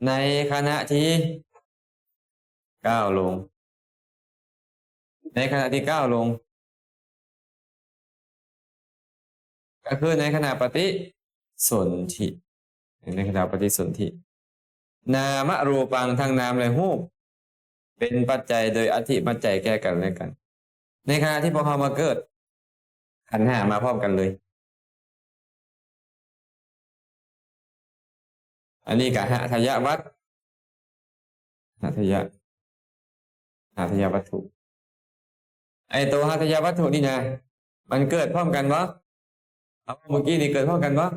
ในขณะที่ก้าวลงในขณะที่ก้าวลง ก็คือในขณะปฏิสนธิในขณะปฏิสนธินามรูปังทั้งนามและรูปเป็นปัจจัยโดยอธิปัจจัยแก่กันและกัน ในขณะที่พวกเขามาเกิดขันธ์ห้ามาพร้อมกันเลย อันนี้กับหัตถยวัตรหัตถยวัตถุ ไอตัวหัตถยวัตถุนี่นะมันเกิดพร้อมกันวะเอาเมื่อกี้นี่เกิดพร้อมกันวะ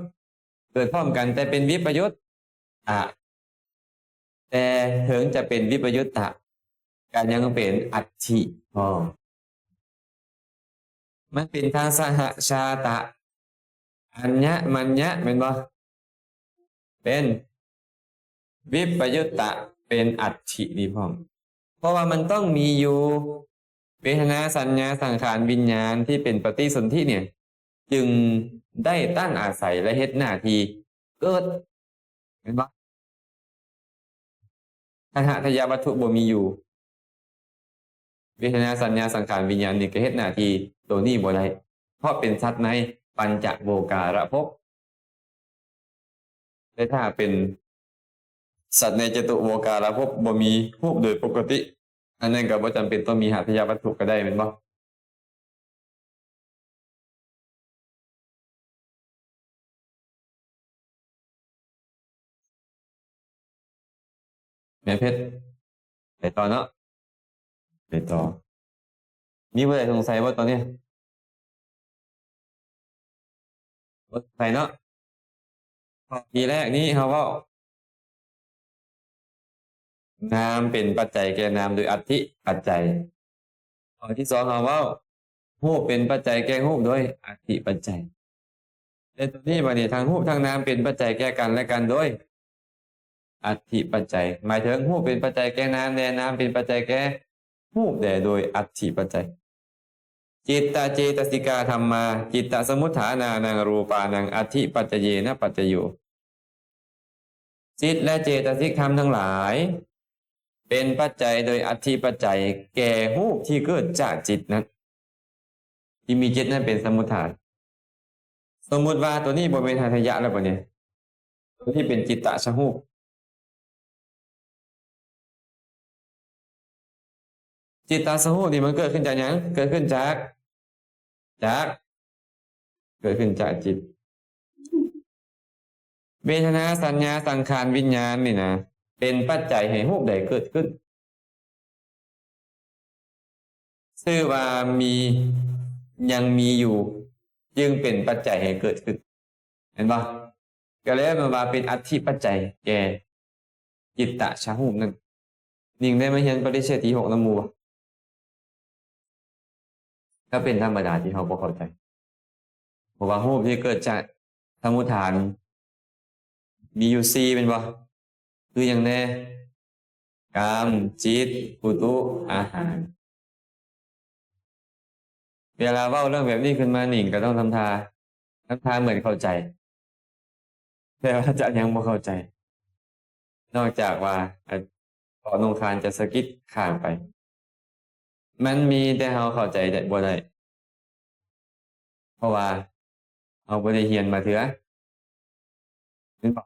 เกิดพร้อมกันแต่เป็นวิปยุตแต่ถึงจะเป็นวิปยุตตะการยังเป็นอัตถิพอมันเป็นทางสหชาตะอัญญมัญญะเป็นบ่เป็นวิปยุตตะเป็นอัตถิดีพร้อมเพราะว่ามันต้องมีอยู่เวทนาสัญญาสังขารวิญญาณที่เป็นปฏิสนธิเนี่ยจึงได้ตั้งอาศัยและเฮ็ดหน้าที่เกิดเห็นบ่หัตถยวัตถุบ่มีอยู่เวทนาสัญญาสังขารวิญญาณนี่ก็เฮ็ดหน้าที่ตัวนี้บ่ได้เพราะเป็นสัตว์ในปัญจโวการภพแต่ถ้าเป็นสัตว์ในจตุโวการภพบ่มีรูปโดยปกติอันนั้นก็บ่จำเป็นต้องมีหัตถยวัตถุก็ได้แม่นบ่แม่เพชรไปต่อเนาะไปต่อมีผู้ใดสงสัยว่าตอนนี้สงสัยเนาะทีแรกนี้เขาว่านามเป็นปัจจัยแก่นามโดยอธิปัจจัยข้อที่สองเขาว่ารูปเป็นปัจจัยแก่รูปโดยอธิปัจจัยแต่ตัวนี้บัดนี้ทางรูปทางนามเป็นปัจจัยแก่กันและกันโดยอธิปัจจัยหมายถึงรูปเป็นปัจจัยแก่นามแน่นามเป็นปัจจัยแก่รูปแต่โดยอธิปัจจัยจิตตเจตสิกาธรรมาจิตตสมุฏฐานานังรูปานังอธิปัจจเยนะปัจจโยจิตและเจตสิกธรรมทั้งหลายเป็นปัจจัยโดยอธิปัจจัยแก่รูปที่เกิดจากจิตนั้นที่มีจิตนั้นเป็นสมุฏฐานสมมุติว่าตัวนี้บ่เป็นหัตถยะแล้วบ่เนี่ยตัวที่เป็นจิตตะชะฮูปจิตตะชะฮูปนี่มันเกิดขึ้นจากหยังเกิดขึ้นจากเกิดขึ้นจากจิตเวทนาสัญญาสังขารวิญญาณนี่นะเป็นปัจจัยให้รูปใดเกิดขึ้นชื่อว่ามียังมีอยู่จึงเป็นปัจจัยให้เกิดขึ้นเห็นป่ะก็เลยมาเป็นอธิปัจจัยแก่จิตตะชะฮูปนั่นนิ่งได้มาเรียนปริเฉทที่6นำหมู่ก็เป็นธรรมดาที่เขาบ่เข้าใจเพราะว่ารูปที่เกิดจากสมุฏฐานมีอยู่4เป็นบ่คืออย่างแน่กามจิตอุตุอาหารเวลาเว้าเรื่องแบบนี้ขึ้นมาหนิงก็ต้องทำท่าเหมือนเข้าใจแต่ว่าจะยังบ่เข้าใจนอกจากว่าพอนงคารจะสะกิดข้ามไปมันมีแต่เราเข้าใจได้บ่ได้เพราะว่าเราบ่ได้เรียนมาเถื่อเห็นบ่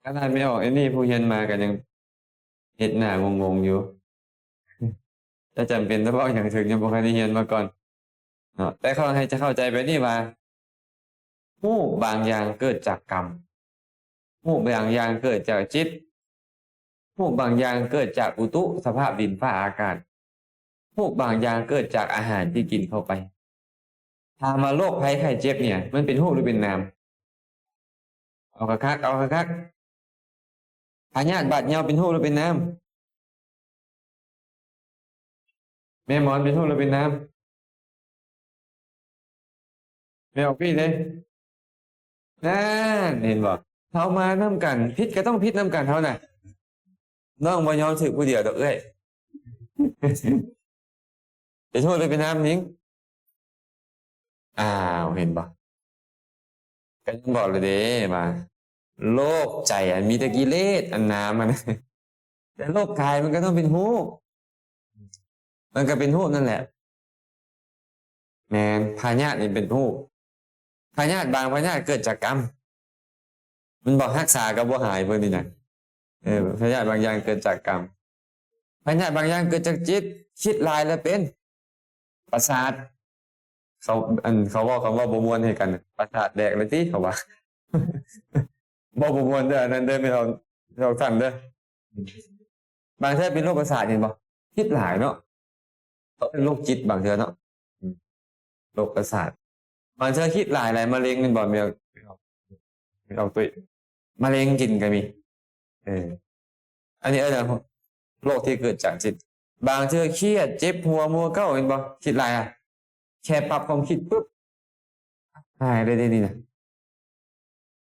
ขนาดไม่ออกไอ้นี่ผู้เรียนมาก็ยังเฮ็ดหน้างงๆอยู่ถ้าจำเป็นต้องเว้าหยังถึงยังบ่เคยได้เรียนมาก่อนเนาะแต่เขาให้จะเข้าใจแบบนี้ว่ารูปบางอย่างเกิดจากกรรมรูปบางอย่างเกิดจากจิตรูปบางอย่างเกิดจากอุตุสภาพดินฟ้าอากาศรูปบางอย่างเกิดจากอาหารที่กินเข้าไปถ้ามาโรคภัยไข้เจ็บเนี่ยมันเป็นรูปหรือเป็นนามเอาคักพยาธิบาดเหยาเป็นรูปหรือเป็นนามแม่หมอนเป็นรูปหรือเป็นนามไม่ออกพี่เลยนั่นเห็นบอกเขามาน้ำกันพิษก็ต้องพิษน้ำกันเท่าน่ะน้องบ่ยอมถือผู้เดียวดอกเอ้ยเป็นรูปหรือเป็นนามนิ้งอ้าวเห็นบอกก็ยังบอกเลยเด้มาโลกใจอันมีแต่กิเลสอันน้ำมันแต่โลกกายมันก็ต้องเป็นรูปมันก็เป็นรูปนั่นแหละแมนพาญาตินี่เป็นรูป พยาธิบางพยาธิเกิดจากกรรมมันบอกรักษากับบ่หายเพิ่นนี่นะพยาธิบางอย่างเกิดจากกรรมพยาธิบางอย่างเกิดจากจิตคิดหลายแล้วเป็นประสาทเขาว่าคำว่าบ่ม่วนให้กันประสาทแดกเลยติเขาว่า บ่ม่วนเด้ออันนั้นเด้อไม่เอาสั่นเด้อบางเทื่อเป็นโรคประสาทเห็นบ่คิดหลายเนาะเขาเป็นโรคจิตบางเทื่อเนาะโรคประสาทบางเทื่อคิดหลายมะเร็งเป็นบ่มีเอาตุ้ยมะเร็งกินก็มีอันนี้โรคที่เกิดจากจิตบางเทื่อเครียดเจ็บหัวมัวเก้าเห็นบ่คิดหลายแค่ปรับความคิดปุ๊บหายได้นี่นะ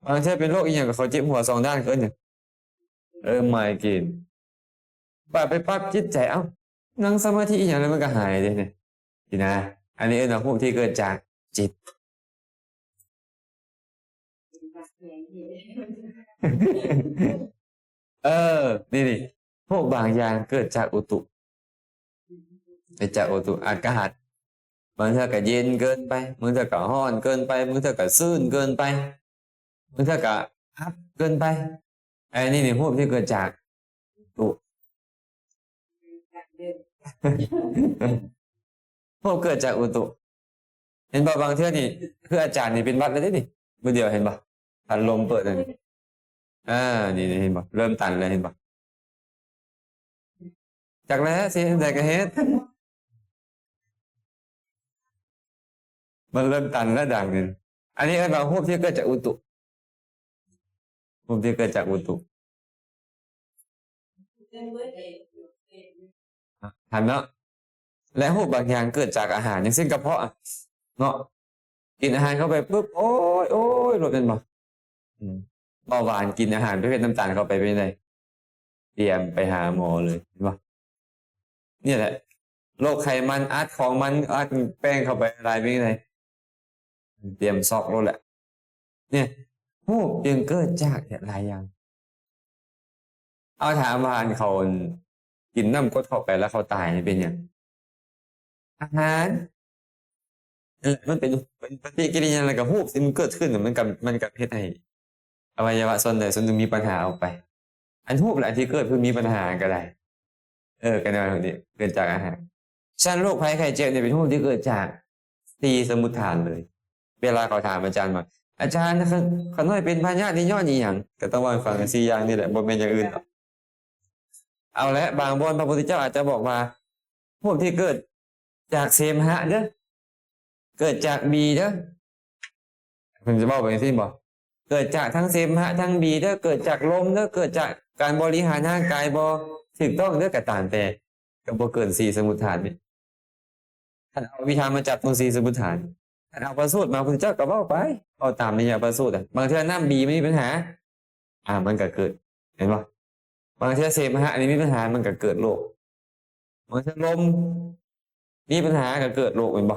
บางเทื่อเป็นโรคอีหยังก็เขาเจ็บหัว2ด้านเกินเนี่ยไมเกรนปรับไปปรับจิตใจนั่งสมาธิอีหยังแล้วมันก็หายเลยเนี่ยทีนะอันนี้พวกที่เกิดจากจิต นี่พวกบางอย่างเกิดจากอุตุอากาศบางเทื่อก็เย็นเกินไปบางเทื่อก็ร้อนเกินไปบางเทื่อก็ชื้นเกินไปบางเทื่อก็อับเกินไปไอ้นี่พวกที่เกิดจากอุตุ พวกเกิดจากอุตุเห็นบ่บางเทื่อนี่คืออาจารย์นี่เป็นวัดเลยนี่มื้อเดียวเห็นบ่พัดลมเปิดเลยนี่เห็นบ่เริ่มตันเลยเห็นบ่จากแล้วสิแต่ก็เฮ็ดมันเริ่มตันแล้วดังนี่อันนี้เราพวกที่เกิดจากอุตุพวกที่เกิดจากอุตุทันเนาะและพวกบางอย่างเกิดจากอาหารอย่างเช่นกระเพาะเนาะกินอาหารเข้าไปปุ๊บโอ้ยรถเป็นบ่เบาหวานกินอาหารประเภทน้ำตาลเข้าไปเป็นไงเตรียมไปหาหมอเลยเห็นบ่เนี่ยแหละโรคไขมันอัดของมันอัดแป้งเข้าไปอะไรไม่ไงเตรียมซอกรถแหละเนี่ยพวกยังเกิดจากหลายอย่างเอาถามว่าเขากินน้ำกรดเข้าไปแล้วเขาตายเป็นอย่างอาหารมันเป็นปฏิกิริยาอะไรกับฮูกที่มันเกิดขึ้นมันกับเฮ็ดให้อวัยวะส่วนใดส่วนหนึ่งมีปัญหาออกไป อันฮูกแหละที่เกิดเพื่อมีปัญหาก็ได้กันในวันนี้เกิดจากอาหารฉะนั้นโรคภัยไข้เจ็บเนี่ยเป็นฮูกที่เกิดจาก4สมุฏฐานเลย เวลาเขาถามอาจารย์ว่าอาจารย์ขน้อยเป็นพยาธินี่ย้อนอีหยังก็ต้องว่าฟัง4อย่างนี่แหละบ่แม่นอย่างอื่นหรอกเอาละบางบนพระพุทธเจ้าอาจจะบอกว่าพวกที่เกิดจากเสมหะเด้อเกิดจากบีเด้อผมจะบอกไปที่บอกเกิดจากทั้งเสมหะทั้งบีเด้อเกิดจากลมเด้อเกิดจากการบริหารร่างกายบ่ถูกต้องเด้อกระตามแต่ก็บ่เกิน4สมุฏฐานนี่ท่านเอาวิชามาจับตรง4สมุฏฐานท่านเอาประสูตรมาพุทธเจ้าก็เว้าไปเอาตามนิยามประสูตรบางเทื่อน้ำบีไม่มีปัญหามันก็เกิดเห็นบ่บางเทื่อเสมหะนี่มีปัญหามันก็เกิดโรคบางเทื่อลมมีปัญหาก็เกิดโรคเห็นบ่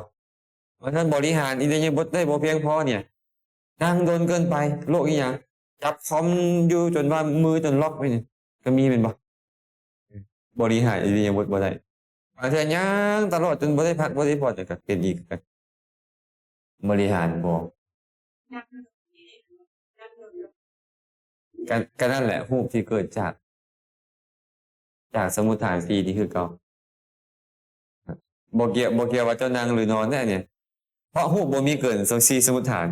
บางท่านบริหารอิริยาบถได้บ่เพียงพอเนี่ยนั่งโดนเกินไปโรคอีหยังจับคอมอยู่จนว่ามือจนล็อกไปนี่ก็มีเป็นบ่บริหารอิริยาบถบ่ได้บางเทื่อย่างตลอดจนบ่ได้พักบ่ได้ผ่อนก็เป็นอีกบริหารบ่ก็นั่นแหละรูปที่เกิดจากสมุฏฐาน4นี่คือเก่าบ่เกี่ยวว่าเจ้านั่งหรือนอนแน่เนี่ยเพราะรูปบ่มีเกิน4สมุฏฐาน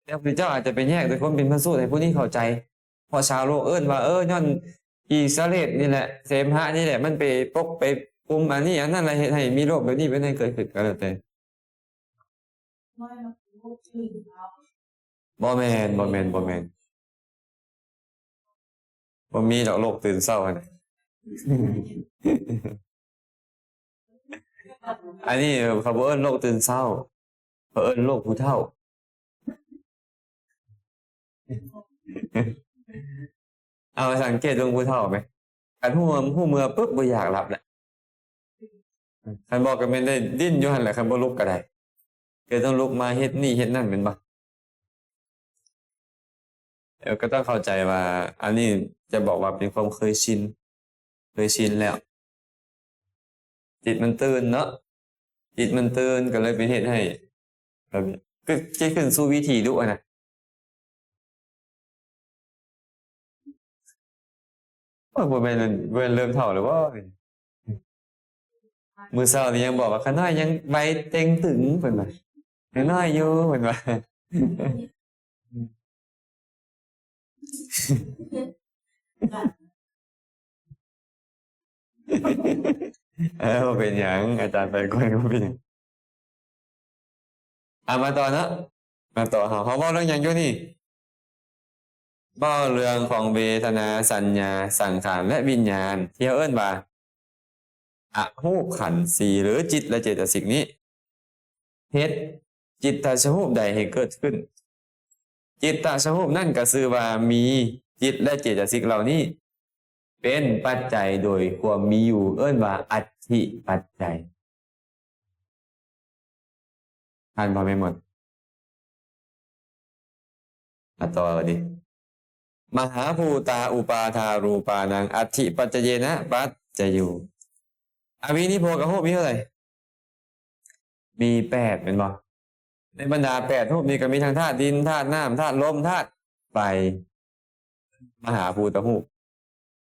แล้วพระเจ้าอาจจะไปแยกโดยคนเป็นพระสูตรให้ผู้นี้เข้าใจเพราะชาวโลกเอิ้นว่าย้อนอีสาเลตนี่แหละเสมหะนี่แหละมันไปปกไปคุมอันนี้อันนั้นอะไรเฮ็ดให้มีโรคแบบนี้เป็นให้เกิดขึ้นก็แล้วแต่บ่แม่นบ่มีดอกโรคตื่นเช้านะอันนี้เขาบ่เอิ้นโรคตื่นเช้าเขาเอิ้นโรคผู้เฒ่าเอาสังเกตดูผู้เฒ่าไหมการหู้เมื่อปุ๊บบ่อยากหลับแหละคันบอกก็แม่นได้ดิ้นอยู่หั่นแหละคันบ่ลุกก็ได้ก็ต้องลุกมาเฮ็ดนี่เฮ็ดนั่นแม่นบ่ก็ต้องเข้าใจว่าอันนี้จะบอกว่าเป็นความเคยชินแล้วจิตมันตื่นเนาะจิตมันตื่นก็เลยเป็นเหตุให้ จะขึ้นสู่วิธีดุนะโอ้ยบ่แม่นเริ่มเท่าหรือว่ามื้อเช้านี่ยังบอกว่าขาน้อยยังใบเต็งตึงเพิ่นว่ายังน้อยอยู่เพิ่นว่า บ่เป็นหยังอาจารย์ไปก่อนก็บ่เป็นหยังมาต่อเนาะมาต่อเฮาเว้าเรื่องหยังอยู่นี่เว้าเรื่องของเวทนาสัญญาสังขารและวิญญาณที่เขาเอิ้นว่าอรูปขันธ์สี่หรือจิตและเจตสิกนี้เฮ็ดจิตตชรูปใดให้เกิดขึ้นจิตตชรูปนั่นก็ชื่อว่ามีจิตและเจตสิกเหล่านี้เป็นปัจจัยโดยความมีอยู่เอิ้นว่าอัตถิปัจจัยอ่านพอไม่หมดต่อดิมหาภูตาอุปาทารูปานังอัตถิปัจจเยนะปัจจยูอวินิโพกรูปมีเท่าไหร่มี8เป็นบ่ในบรรดา8รูปนี้ก็มีทั้งธาตุดินธาตุน้ำธาตุลมธาตุไฟมหาภูตรูป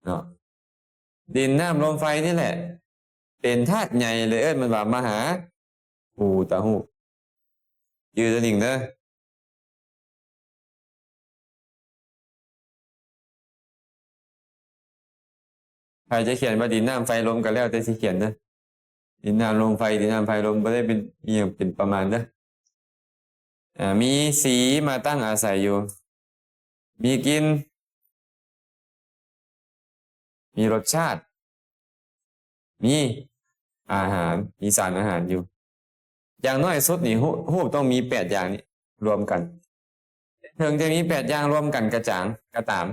เนาะดินน้ำลมไฟนี่แหละเป็นธาตุใหญ่เลยมันว่ามหาภูตรูปยืนตัวหนึ่งเด้อใครจะเขียนว่าดินน้ำไฟลมก็แล้วแต่สิเขียนนะดินน้ำลมไฟดินน้ำไฟลมไม่ได้เป็นอย่างเป็นประมาณเด้อมีสีมาตั้งอาศัยอยู่มีกลิ่นมีรสชาติมีอาหารมีสารอาหารอยู่อย่างน้อยสุดนี่รูปต้องมี8อย่างนี้รวมกันถึงจะมี8อย่างรวมกันกระจ่างกระตาม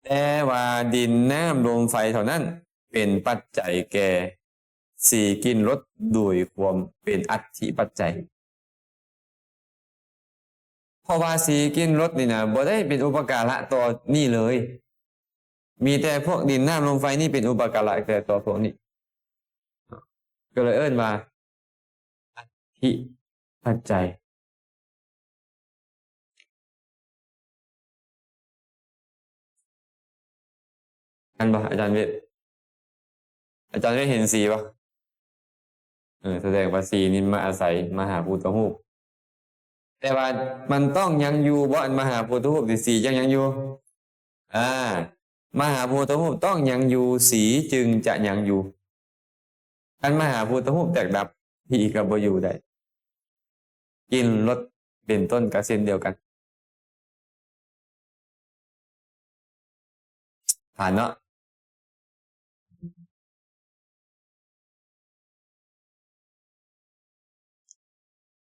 แต่ว่าดินน้ำลมไฟเท่านั้นเป็นปัจจัยแก่สีกลิ่นรสโดยความเป็นอัตถิปัจจัยเพราะว่าสีกลิ่นรสนี่นะบ่ได้เป็นอุปการะต่อนี่เลยมีแต่พวกดินน้ำลมไฟนี่เป็นอุปการะแก่ต่อพวกนี้ก็เลยเอิ้นว่าอัตถิปัจจัยอันบ่อาจารย์เวทอาจารย์ได้เห็นสีป่ะแสดงว่าสีนี่มาอาศัยมหาภูตรูปแต่ว่ามันต้องยังอยู่บ่อันมหาภูตรูปที่สียังอยู่มหาภูตรูปต้องยังอยู่สีจึงจะยังอยู่อันมหาภูตรูปแตกดับที่ก็บ่อยู่ได้กินรสเป็นต้นก็เช่นเดียวกันผ่านเนาะ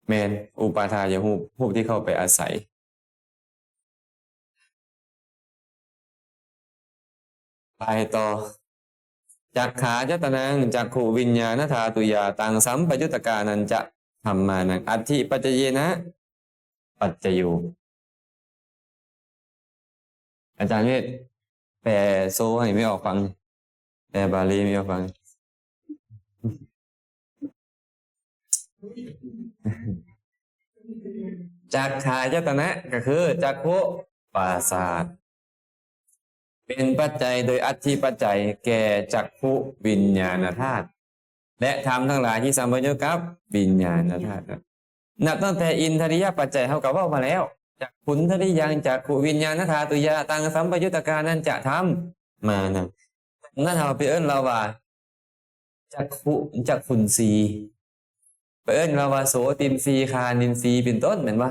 แมนอุปาทายรูปที่เข้าไปอาศัยไปต่อจักขาจตนังจักขูวิญญาณธาตุยาตังสัมปยุตตกานันจะธรรมานังอัตถิปัจจเยนะปัจจยูอาจารย์เวทแปลโซให้ไม่ออกฟังแปลบาลีไม่ออกฟังจักขายตนะก็คือจักขุปราสาทเป็นปัจจัยโดยอัตถิปัจจัยแก่จักขุวิญญาณธาตุและธรรมทั้งหลายที่สัมพันธ์กับวิญญาณธาตุนับตั้งแต่อินทริยปัจจัยเขาก็ว่ามาแล้วจากขุนทริยังจากขุวิญญาณธาตุยาตังสัมปยุตตกานั้นจะทำมานะนั่นเราไปเอิ้นเราว่าจากขุนสีไปเอิ้นเราว่าโสตินสีคานินสีเป็นต้นเหมือนว่า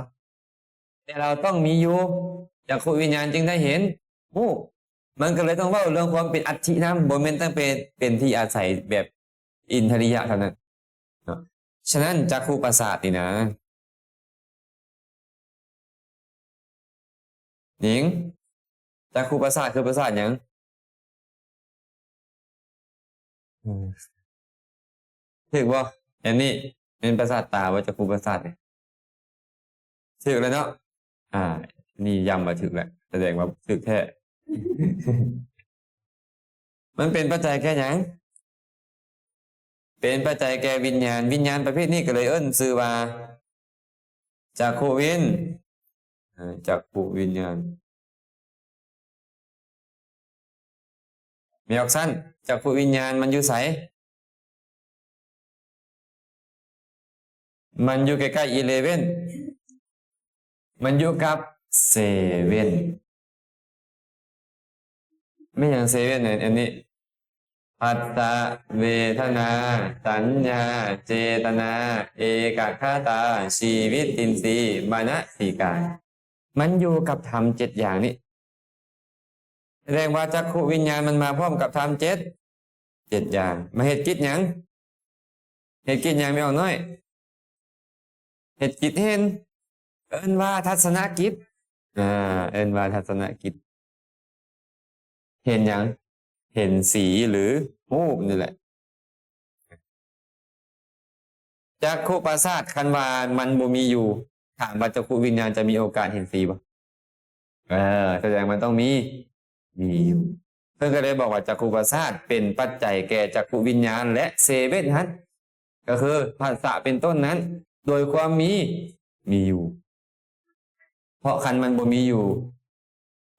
แต่เราต้องมีอยู่จากขุวิญญาณจึงได้เห็นมันก็เลยต้องว่าเรื่องความเป็นอัตถินะโมเมนต์ต้องเป็นที่อาศัยแบบอินทริยะเท่านั้นฉะนั้นจักขุประสาทนี่นะหนิงจักขุประสาทคือประสาทหยังถึกบ่อันนี้เป็นประสาทตาว่าจักขุประสาทเนี่ยถึกแล้วเนาะนี่ย้ำมาถึกแล้วแสดงว่าถึกแท้ มันเป็นปัจจัยแก่หยังเป็นปัจจัยแก่วิญญาณประเภทนี้ก็เลยเอิ้นชื่อว่า จักขุวินจักขุวิญญาณมีออกสั้นจักขุวิญญาณมันอยู่ไสมันอยู่ใกล้ๆ11มันอยู่กับเซเว่นไม่อย่างเซเว่นเนี่ยอันนี้ผัสสะเวทนาสัญญาเจตนาเอกคตาชีวิตอินทรีย์มนสิการมันอยู่กับธรรม7อย่างนี้แสดงว่าจักขุวิญญาณมันมาพร้อมกับธรรม7อย่างมาเหตุกิจหยังเหตุกิจหยังไม่เอาน้อยเหตุกิจเห็นเอิ้นว่าทัศนกิจเอิ้นว่าทัศนกิจเห็นหยังเห็นสีหรือรูปนี่แหละจักขุประสาทคันว่ามันบ่มีอยู่ถามว่าจักขุวิญญาณจะมีโอกาสเห็นสีบ่แสดงมันต้องมีอยู่เพิ่นก็เลยบอกว่าจักขุประสาทเป็นปัจจัยแก่จักขุวิญญาณและเซเว่นนั้นก็คือผัสสะเป็นต้นนั้นโดยความมีอยู่เพราะคันมันบ่มีอยู่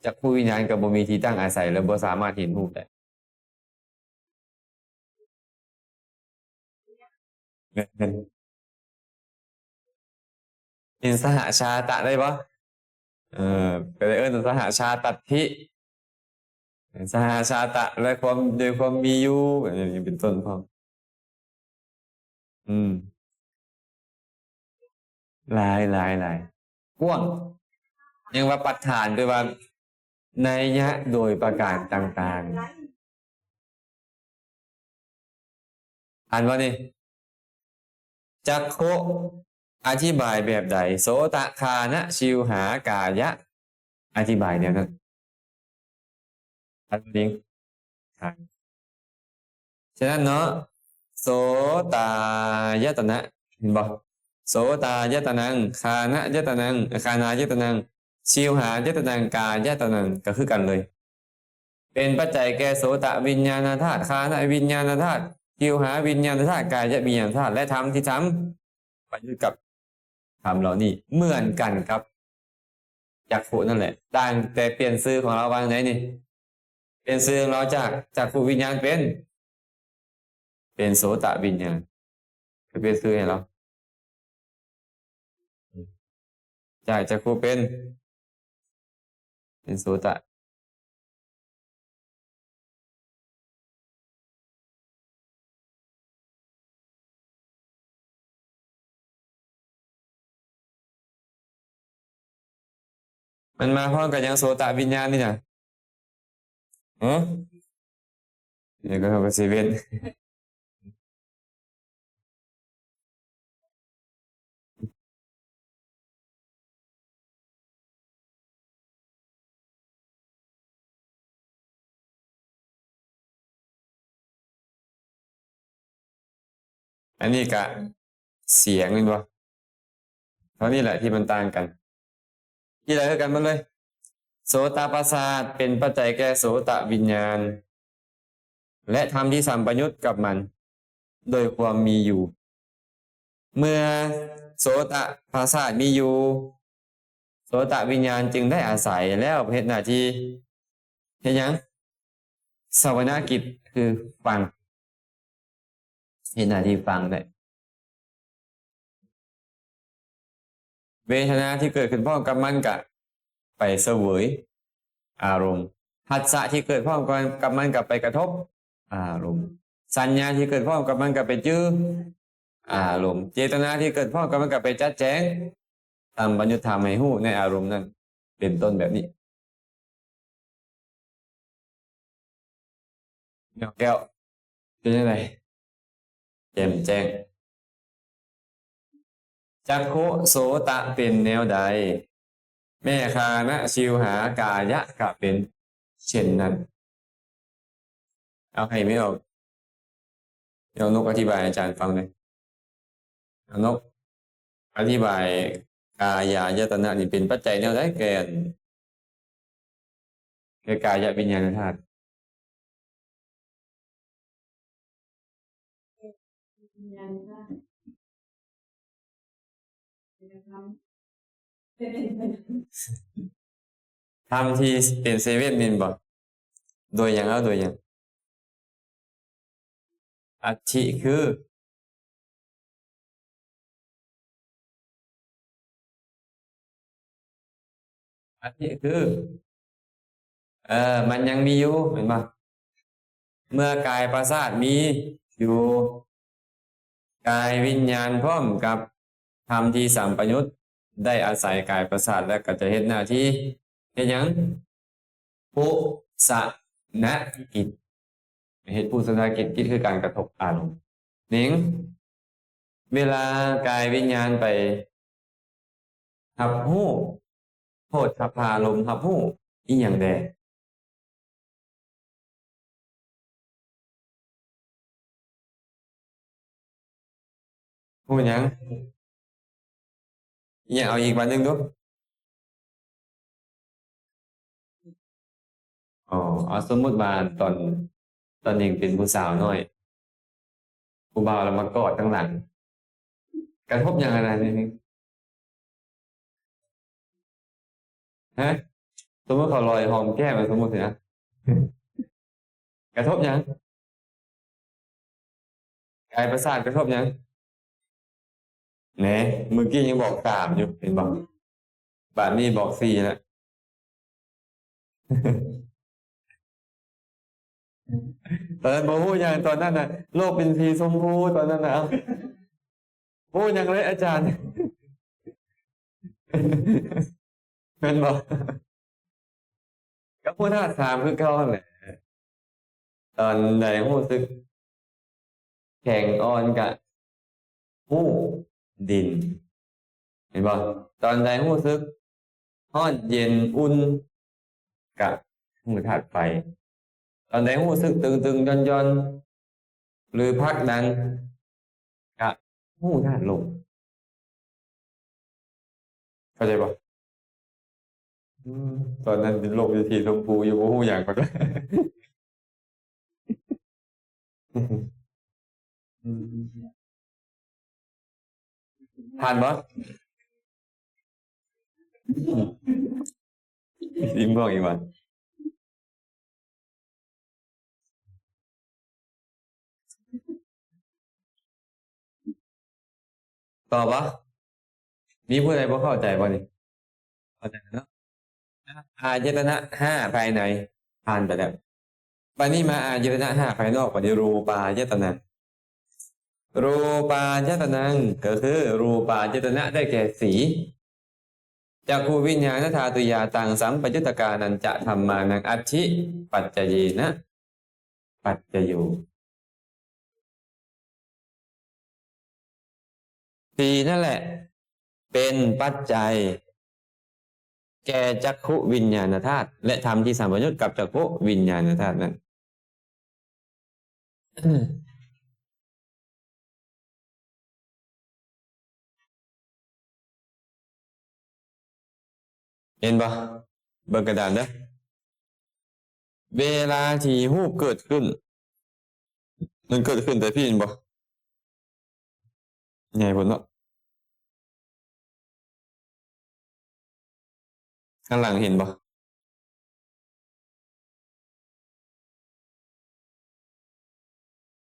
จักขุวิญญาณก็บ่มีที่ตั้งอาศัยและบ่สามารถเห็นรูปได้เห็นสหชาตะได้บ่ก็เลยสหชาตัตถิสหชาตะและความโดยความมีอยู่อย่างนี้เป็นต้นพร้อมหลายกว้างยังว่าปัจฐานด้วยว่านัยยะโดยประการต่างๆอ่านว่านี่จักขุอธิบายแบบใดโสตคานะชิวหากายะอธิบายเนี่ยนะอันนี้ฉะนั้นเนาะโสตายตนะเห็นบ่โสตายตนังคานะยตนังคานายตนังชิวหายตนังกายตนังก็คือกันเลยเป็นปัจจัยแก่โสตวิญญาณธาตุคานะวิญญาณธาตุชิวหาวิญญาณธาตุกายวิญญาณธาตุและธรรมที่ทำประยุกต์กับธรรมเหล่านี้เหมือนกันครับจักขุนั่นแหละต่างแต่เปลี่ยนชื่อของเราว่าไหนนี่เปลี่ยนชื่อของเราจากจักขุวิญญาณเป็นโสตวิญญาณคือเปลี่ยนชื่อให้เราจากจักขุเป็นโสตมันมาพร้อมกับยังโสตวิญญาณนี่นะเดี๋ยวก็เข้ากับเซเว่นอันนี้กะเสียงนี่วะเท่านี้แหละที่มันต่างกันที่อะไรกันมันเลยโสตประสาทเป็นปัจจัยแก่โสตวิญญาณและธรรมที่สัมปยุตกับมันโดยความมีอยู่เมื่อโสตประสาทมีอยู่โสตวิญญาณจึงได้อาศัยแล้วเหตุหน้าที่เห็นยังสวนากิจคือฟังเหตุหน้าที่ฟังได้เวทนาที่เกิดขึ้นพร้อมกับมันกะไปเสวยอารมณ์ผัสสะที่เกิดพร้อมกับมันกับไปกระทบอารมณ์สัญญาที่เกิดพร้อมกับมันกับไปจื้ออารมณ์เจตนาที่เกิดพร้อมกับมันกับไปจัดแจงตามบรรยุธรรมให้หู้ในอารมณ์นั้นเป็นต้นแบบนี้แก้วเป็นยังไงแจ่มแจ้งจักขุโสตะเป็นแนวใดแม่คานะชิวหากายะกะเป็นเช่นนั้นเอาให้ไม่ออกเอานกอธิบายอาจารย์ฟังเลยเอานกอธิบายกายายตนะนี่เป็นปัจจัยแนวใดแก่กายวิญญาณธาตุวิญญาณธาตุเป็นธรรม ทำที่เป็นเซเว่นมินบ่โดยอย่างแล้วโดยอย่างอัตถิคืออัตถิคือมันยังมีอยู่เห็นป่ะเมื่อกายประสาทมีอยู่กายวิญญาณพร้อมกับธรรมที่สัมปยุตได้อาศัยกายประสาทและก็จะเฮ็ดหน้าที่เฮ็ดหยังปุสะนะกิจเฮ็ดปุสะนะกิจคือการกระทบอารมณ์นิ่งเวลากายวิญญาณไปรับรู้โพธพารมณ์รับรู้อีหยังแดรู้หยังอีหยังเอาอีกวันหนึงดูอ๋อเอาสมมุติว่าตอนเองเป็นผู้สาวน้อยผู้บ่าวแล้วมากอดข้างหลังกระทบหยังอะไรนี่ฮะสมมุติเขาลอยหอมแก้มสมมุติสินะกระทบหยังกายประสาทกระทบหยังแหนเมื่อกี้ยังบอก3อยู่เห็นบ่บัดนี้บอก4แล้ว ตอนนั้นบ่ฮู้หยังตอนนั้นน่ะโลกเป็นสีชมพูตอนนั้นน่ะเอ้าฮู้หยังเลยอาจารย์ แม่นบ่ก็ผู้ธาตุ3คือเก่านั่นแหละตอนใดรู้สึกแข็งอ่อนก็รู้ดิน เห็นบ่ตอนใดรู้สึกร้อนเย็นอุ่นก็รู้ธาตุไฟตอนใดรู้สึกตึงๆหย่อนๆหรือผลักดันก็รู้ธาตุลมเข้าใจบ่อืมตอนนั้นเป็นโลกเป็นสีชมพูอยู่บ่ฮู้หยังก่อน อืมผ่านบ่สิมบอกอีกว่าตอบบ่มีผู้ใดบ่เข้าใจบ่นี่เข้าใจเนาะอายตนะ5ภายในผ่านไปแล้วบัดนี้มาอายตนะ5ภายนอกบัดนี้รูปายตนะรูปายตนังก็คือรูปายตนะได้แก่สีจักขูวิญญาณธาตุยาตังสัมปยุตตกานันจะธัมมานังอัตถิปัจจเยนะปัจจโยสีนั่นแหละเป็นปัจจัยแก่จักขุวิญญาณธาตุและธรรมที่สัมปยุตกับจักขุวิญญาณธาตุนั้นเห็นบ่เบิ่งกระดานเด้อเวลาที่รูปเกิดขึ้นมันเกิดขึ้นแต่พี่เห็นบ่ใหญ่พุ่นเนาะข้างหลังเห็นบ่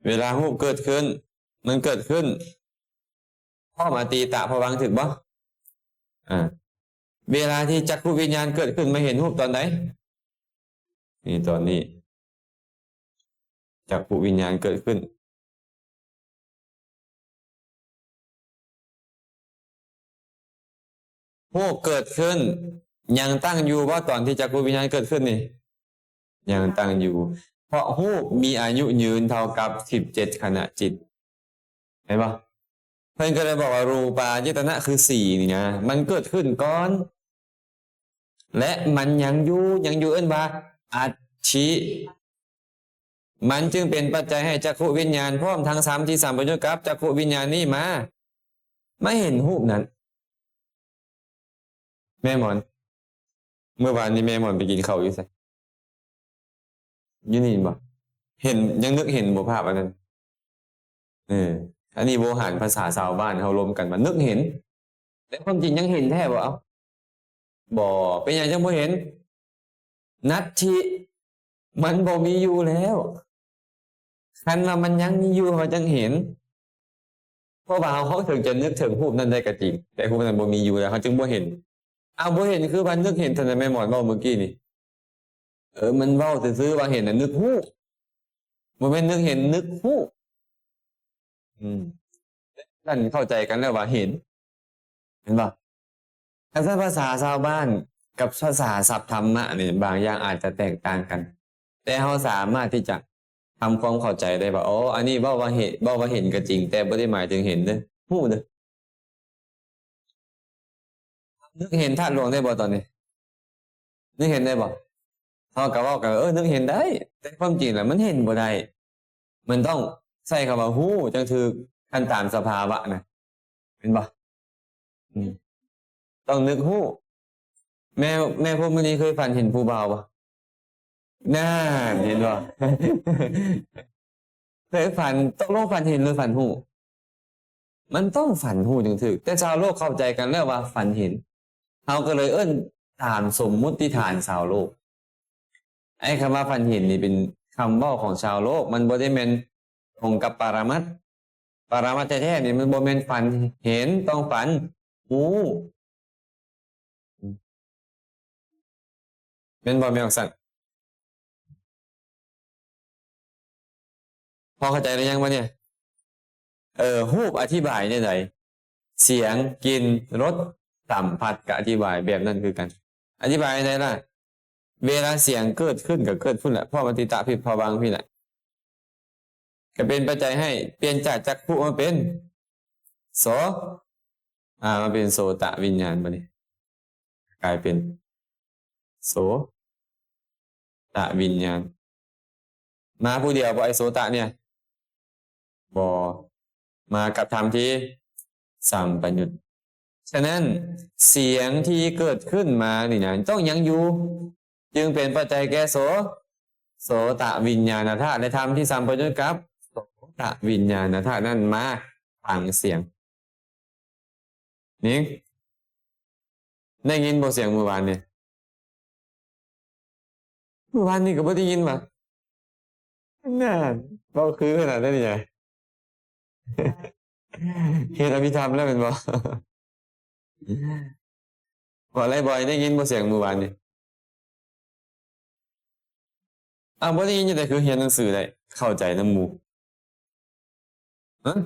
เวลารูปเกิดขึ้นมันเกิดขึ้นพ่อมาตีตะพวังค์ถึกบ่เวลาที่จักขุวิญญาณเกิดขึ้นมาเห็นรูปตอนไหนนี่ตอนนี้จักขุวิญญาณเกิดขึ้นรูปเกิดขึ้นยังตั้งอยู่ว่าตอนที่จักขุวิญญาณเกิดขึ้นนี่ยังตั้งอยู่เพราะรูปมีอายุยืนเท่ากับ17ขณะจิตเห็นปะเพื่อนก็เลยบอกว่ารูปายตนะคือ4นี่นะมันเกิดขึ้นก่อนและมันยังอยู่เอิ้นว่าอัตถิมันจึงเป็นปัจจัยให้จักขุวิญญาณพร้อมทั้ง3ที่สัมปยุตกับจักขุวิญญาณนี้มาไม่เห็นรูปนั้นแม่หมอนเมื่อวานนี้แม่หมอนไปกินข้าวอยู่ไสอยู่นี่บ่เห็นยังนึกเห็นบ่ภาพอันนั้นอันนี้โวหารภาษาชาวบ้านเขารวมกันมานึกเห็นแต่ความจริงยังเห็นแท้บ่เอา บ่เป็นอย่างจังบ่เห็น นัตถิมันบ่มีอยู่แล้วคันว่ามันยังมีอยู่เขาจังเห็นเพราะว่าเขาถึงจะนึกถึงรูปนั้นได้ก็จริงแต่รูปนั้นบ่มีอยู่แล้วเขาจึงบ่เห็นเอาบ่เห็นคือมันนึกเห็นเท่านั้นแม่หมอนเว้าเมื่อกี้นี่มันเว้าซื่อๆว่าเห็นน่ะนึกฮู้บ่แม่นนึกเห็นนึกฮู้นั่นเข้าใจกันแล้วว่าเห็นบ่ถ้าภาษาชาวบ้านกับภาษาศัพท์ธรรมะเนี่ยบางอย่างอาจจะแตกต่างกัน แต่เราสามารถที่จะทำความเข้าใจได้ว่าอ๋ออันนี้เว้าว่าเห็นก็จริง แต่บ่ได้หมายถึงเห็นเด้อฮู้เด้อนึกเห็นธาตุหลวงได้บ่ตอนนี้นึกเห็นได้บ่เราก็เว้ากันนึกเห็นได้ แต่ความจริงแล้วมันเห็นบ่ได้มันต้องใช้คำว่าฮู้จังถูกคันตามสภาวะนะเห็นบ่ต้องนึกฮู้แม่พวกมื้อนี้เคยฝันเห็นผู้บ่าวบ่น่าเห็นบ่ เคยฝันตกลงฝันเห็นหรือฝันฮู้มันต้องฝันฮู้จึงถูกแต่ชาวโลกเข้าใจกันแล้วว่าฝันเห็นเฮาก็เลยตามสมมุติฐานชาวโลกไอ้คำว่าฝันเห็นนี่เป็นคำเว้าของชาวโลกมันบ่ได้แม่นตรงกับปรมัตถ์แท้ๆนี่มันบ่แม่นฝันเห็นต้องฝันฮู้แม่นบ่แม่นจั่งซั้นพอเข้าใจหรือยังวะเนี่ยรูปอธิบายได้ไดเสียงกลิ่นรสสัมผัสก็อธิบายแบบนั้นคือกันอธิบายได้ล่ะเวลาเสียงเกิดขึ้นก็เกิดพุ่นแหละเพราะมันติตะผิดภวังค์พี่แหละก็เป็นปัจจัยให้เปลี่ยนจากจักขุมาเป็นโสมาเป็นโสตวิญญาณบัดนี้กลายเป็นโสตวิญญาณมาผู้เดียวบ่ไอ้โสตเนี่ยบ่มากับธรรมที่สัมปยุตฉะนั้นเสียงที่เกิดขึ้นมานี่นะต้องยังอยู่จึงเป็นปัจจัยแก่โสตวิญญาณธาตุในธรรมที่สัมปยุตกับโสตวิญญาณธาตุนั่นมาฟังเสียงนี่ได้ยินบ่เสียงเมื่อวานเนี่ยเมื่อวานนี่ก็บ่ได้ยินว่ะน่าบ่คือขนาดนั้นนี่ไงเฮ็ดอภิธรรมแล้วแม่นบ่บ่อะไรบ่อยได้ยินบ่เสียงเมื่อวานนี่บ่ได้ยินอยู่แต่คือเรียนหนังสือได้เข้าใจนำหมู่ฮะ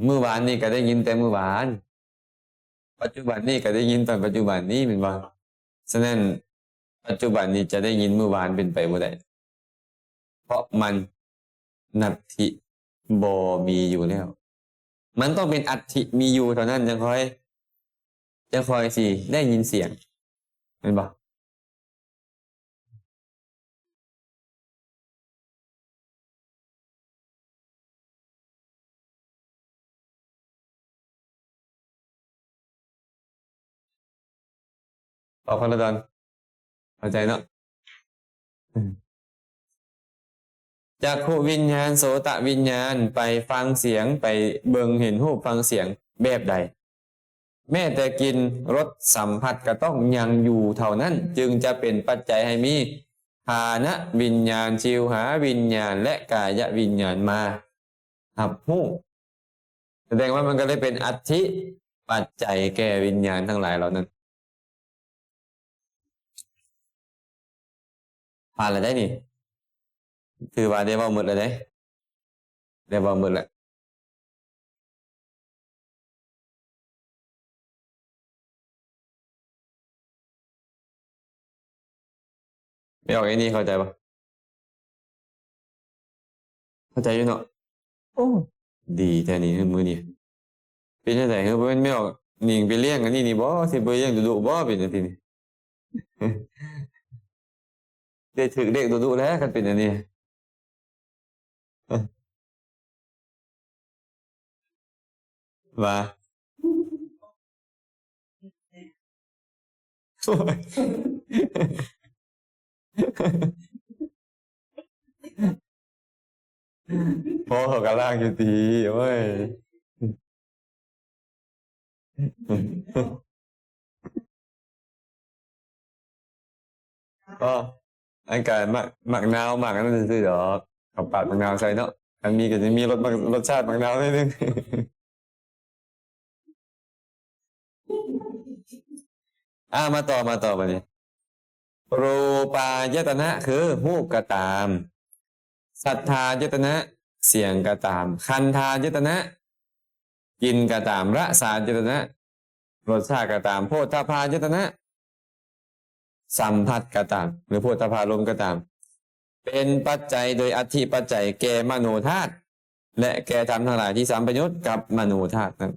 เมื่อวานนี่ก็ได้ยินแต่เมื่อวานปัจจุบันนี่ก็ได้ยินตอนปัจจุบันนี้แม่นบ่ฉะนั้นปัจจุบันนี้จะได้ยินเมื่อวานเป็นไปบ่ได้เพราะมันนัตถิบ่มีอยู่แล้วมันต้องเป็นอัตถิมีอยู่เท่านั้นจังค่อยสิได้ยินเสียงแม่นบ่ตอบคนละตอนเข้าใจเนาะจักขุวิญญาณโสตวิญญาณไปฟังเสียงไปเบิ่งเห็นรูปฟังเสียงแบบใดแม้แต่กินรสสัมผัสก็ต้องยังอยู่เท่านั้นจึงจะเป็นปัจจัยให้มีฆานวิญญาณชิวหาวิญญาณและกายวิญญาณมารับรู้แสดงว่ามันก็เลยเป็นอัตถิปัจจัยแก่วิญญาณทั้งหลายเหล่านั้นผ่านแล้วได้นี่ถือว่าได้เว้าหมดแล้วเด้ได้เว้าหมดแล้วไม่ออกไอ้นี่เข้าใจบ่เข้าใจอยู่เนาะโอ้ดีแท้นี่มื้อนี้เป็นจังได๋บ่แม่นไม่ออกนิ่งไปเลี้ยงอันนี้นี่บ่สิไปเลี้ยงดุๆบ่เป็นจังซี่นี่ได้ถึกเลขดุๆแล้วคันเป็นอันนี้ว่าโอ้ยพ่อเขาก็ลากอยู่ติโอ้ย ก็อันการหมักนาวหมักนั่นซื่อๆดอกกับปาดหมักนาวใส่เนาะอันมีก็จะมีรสชาติหมักนาวนิดนึง มาต่อมาเนี่ยรูปายตนะคือรูปก็ตามสัทธายตนะเสียงก็ตามคันธายตนะกินก็ตามรสายตนะรสชาติก็ตามโพธพายตนะสัมผัสก็ตามหรือโพธพารมณ์ก็ตามเป็นปัจจัยโดยอธิปัจจัยแก่มโนธาตุและแก่ธรรมทั้งหลายที่สัมปยุตกับมโนธาตุนั้น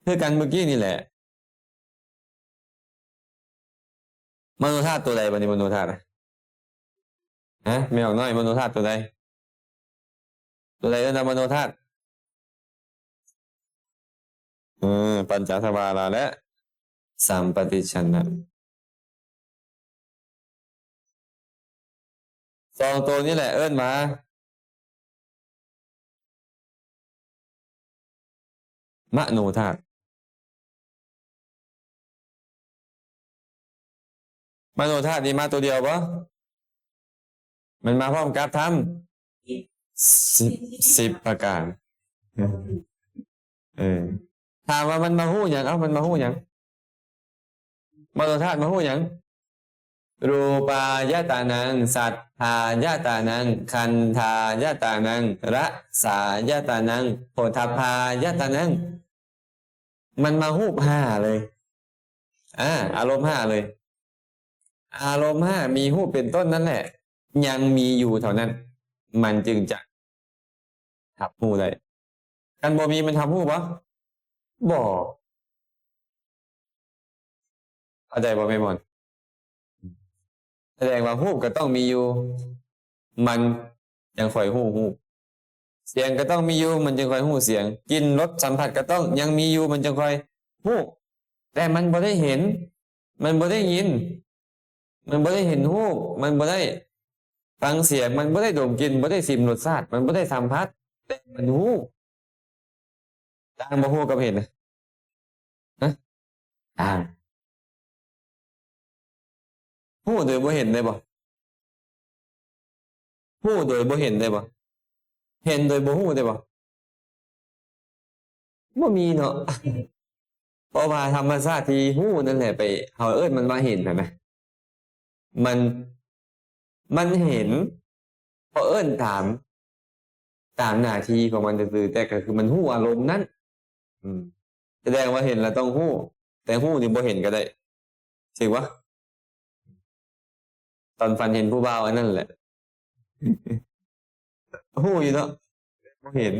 คือกันเมื่อกี้นี่แหละมโนธาตุตัวใดบัดนี้มโนธาตุไม่ออกน้อยมโนธาตุตัวใดเอิ้นว่ามโนธาตุปัญจทวาระและสัมปติชนะสองตัวนี้แหละเอิ้นมามโนธาตุมโนธาตุนี่มาตัวเดียวปะมันมาพร้อมกับธรรมสิบประการถามว่ามันมาหู้อย่างมันมาหู้อย่างมโนธาตุมาหู้อย่างรูปายตานังสัทธายตานังคันธายตานังรสายตานังโผฏฐัพพายตานังมันมาหู้ห้าเลยอารมณ์ห้าเลยอารมณ์ห้ามีหู้เป็นต้นนั่นแหละยังมีอยู่เท่านั้นมันจึงจะทับหู้ได้กันบ่มีมันทับหู้ปะบ่เข้าใจบ่ไม่หมดแสดงว่าหู้ก็ต้องมีอยู่มันยังคอยหู้เสียงก็ต้องมีอยู่มันจึงคอยหู้เสียงกินรสสัมผัสก็ต้องยังมีอยู่มันจึงคอยหู้แต่มันบ่ได้เห็นมันบ่ได้ยินมันบ่ได้เห็นหู้มันบ่ได้ฟังเสียงมันบ่ได้ดมกลิ่นบ่ได้ชิมรสชาติมันบ่ได้สัมผัสแต่มันหู้ต่างบ่หู้กับเห็นนะต่างหู้โดยบ่เห็นได้บ่หู้โดยบ่เห็นได้บ่เห็นโดยบ่หู้ได้บ่บ่มีเนาะ เพราะว่าธรรมชาติที่หู้นั่นแหละไปเขาเอิ้นมันมาเห็นเห็นไหมมันเห็นเพราะเอิ้นตามหน้าที่ของมันซื่อๆแต่ก็คือมันหู้อารมณ์นั้นแสดงว่าเห็นแล้วต้องหู้แต่หู้นี่บ่เห็นก็ได้สิวะตอนฝันเห็นผู้บ่าวอันนั้นแหละหู้อยู่เนาะบ่เห็น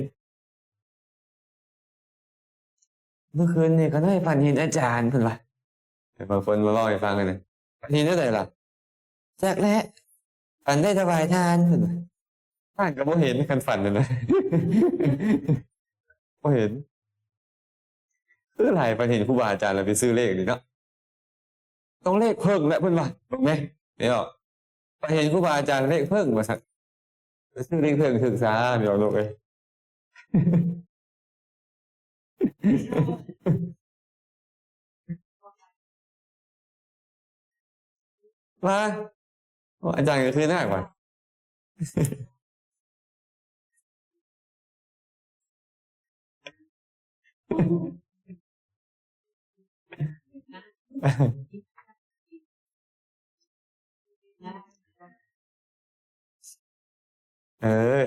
เมื่อคืนนี่ก็ได้ฝันเห็นอาจารย์เพิ่นว่าบางคนมาเล่าให้ฟังกันนะฝันเห็นได้ล่ะแจ๊กแหละฝันได้ถวายทานเพิ่นว่าทานก็บ่เห็นคันฝันนั่นน่ะ บ่เห็นคือหลายฝันเห็นครูบาอาจารย์แล้วไปซื้อเลขนี่เนาะต้องเลขเพิ่งแล้วเพิ่นว่าถูกไหมเดี๋ยวฝันเห็นครูบาอาจารย์เลขเพิ่งว่าซั่นไปซื้อเลขเพิ่งถึกซะเดี๋ยวลูกเอ้ย ว่าอาจารย์ก็คือหน้ากว่า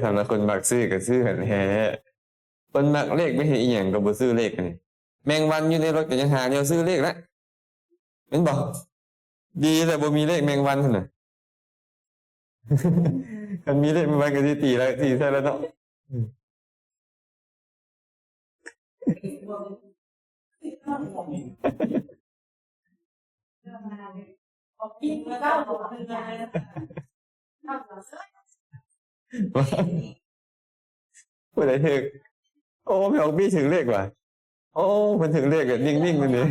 สำหรับคนมักซื้อก็ซื้อกันแท้คนมักเลขไม่เห็นอีหยังก็บ่ซื้อเลขนี่แมงวันอยู่ในรถก็ยังหาแนวซื้อเลขละแม่นบ่ดีแต่บ่มีเลขแมงวันหั่นน่ะ คันมีเลขแมงวันก็สิตีแล้วตีใส่แล้วเนาะผู้ใดถึกโอ้ไม่ออกบี้ถึงเลขว่ะโอ้มันถึงเลขอะนิ่งๆมันนี่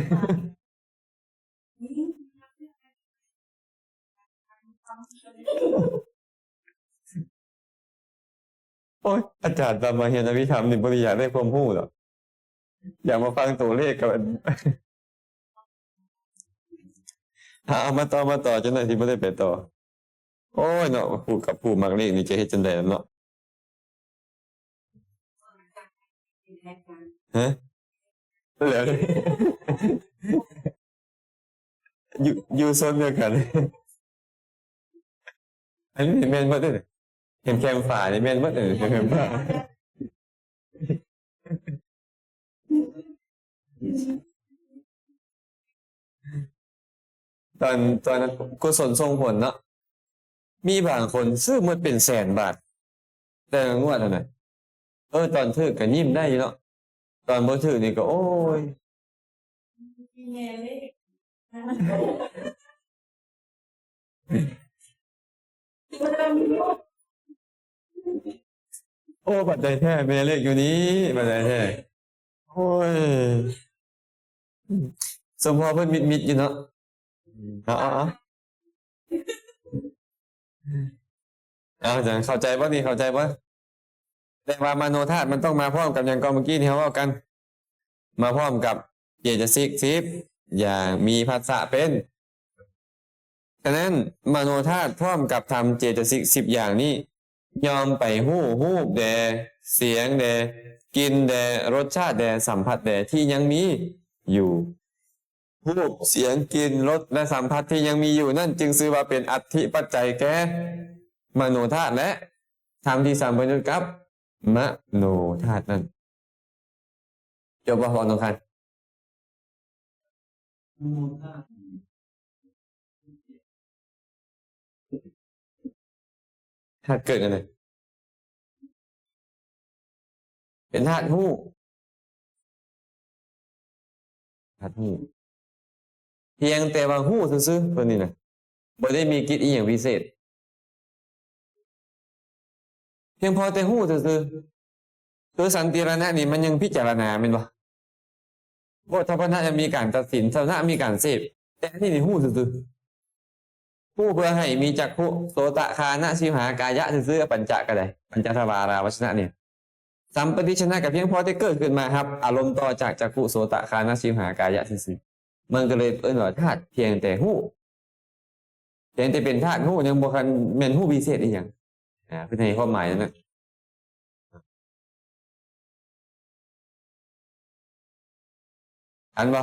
โอ้ยอาจารย์ตามมาเรียนอภิธรรมนี่บ่ได้อยากได้ความรู้หรอก อย่ามาฟังตัวเลขกัน เอามาต่อจนไหนที่ไม่ได้ไปต่อ โอ้ยเนาะผู้กับผู้มักเลขนี่จะเฮ็ดจังได๋เนาะฮะเหลือ อยู่โซนเดียวกัน อันนี้แม่นบ่เด้อเห็นแคมฝานี่แม่นบ่เด้อแคมฝาตอนนั้นกุศลส่งผลเนาะมีบางคนซื้อหมดเป็นแสนบาท แต่งวดนั่นน่ะตอนถือก็ยิ้มได้อยู่เนาะตอนบ่ถือนี่ก็โอ้ย แม่เลย โอ้บัดใดแท้แม่เลขอยู่นี้บัดใดแท้โอ้ยสมพอเพิ่นมิดอยู่เนาะเอาจังเข้าใจบ่นี่เข้าใจบ่แต่ว่ามโนธาตุมันต้องมาพร้อมกับอย่างก่อนเมื่อกี้ที่เขาเว้ากัน มาพร้อมกับเจตสิก10อย่างมีภาษาเป็นฉะนั้นมโนธาตุพร้อมกับทำเจตสิก10อย่างนี้ยอมไปฮู้แดเสียงแดกินแดรสชาติแดสัมผัสแดที่ยังมีอยู่ฮู้เสียงกินรสและสัมผัสที่ยังมีอยู่นั่นจึงชื่อว่าเป็นอัตถิปัจจัยแก่มโนธาตุและธรรมที่สัมพันธ์กับมโนธาตุนั้นจบบ่พอน้องคันธาตุเกิดกันเลยเป็นธาตุฮู้ธาตุฮู้เพียงแต่ว่าฮู้ซื่อๆตัวนี้นะบ่ได้มีกิจอีหยังพิเศษเพียงพอแต่ฮู้ซื่อๆคือสันติรณะนี่มันยังพิจารณาแม่นบ่โทปนะยังมีการตัดสินสนะมีการเสพแต่ที่นี่ฮู้ซื่อๆฮู้เพื่อให้มีจักขุโสตคานะชิวหากายะซื่อๆปัญจก็ได้ปัญจทวาราวชนะเนี่ยสัมปติชนะก็เพียงพอได้เกิดขึ้นมาครับอารมณ์ต่อจากจักขุโสตคานะชิวหากายะซื่อๆมันก็เลยว่าธาตุเพียงแต่ฮู้เพียงแต่เป็นธาตุฮู้ยังบ่คันแม่นฮู้พิเศษอีหยังเพิ่นให้ความหมายนั่นน่ะอันบ่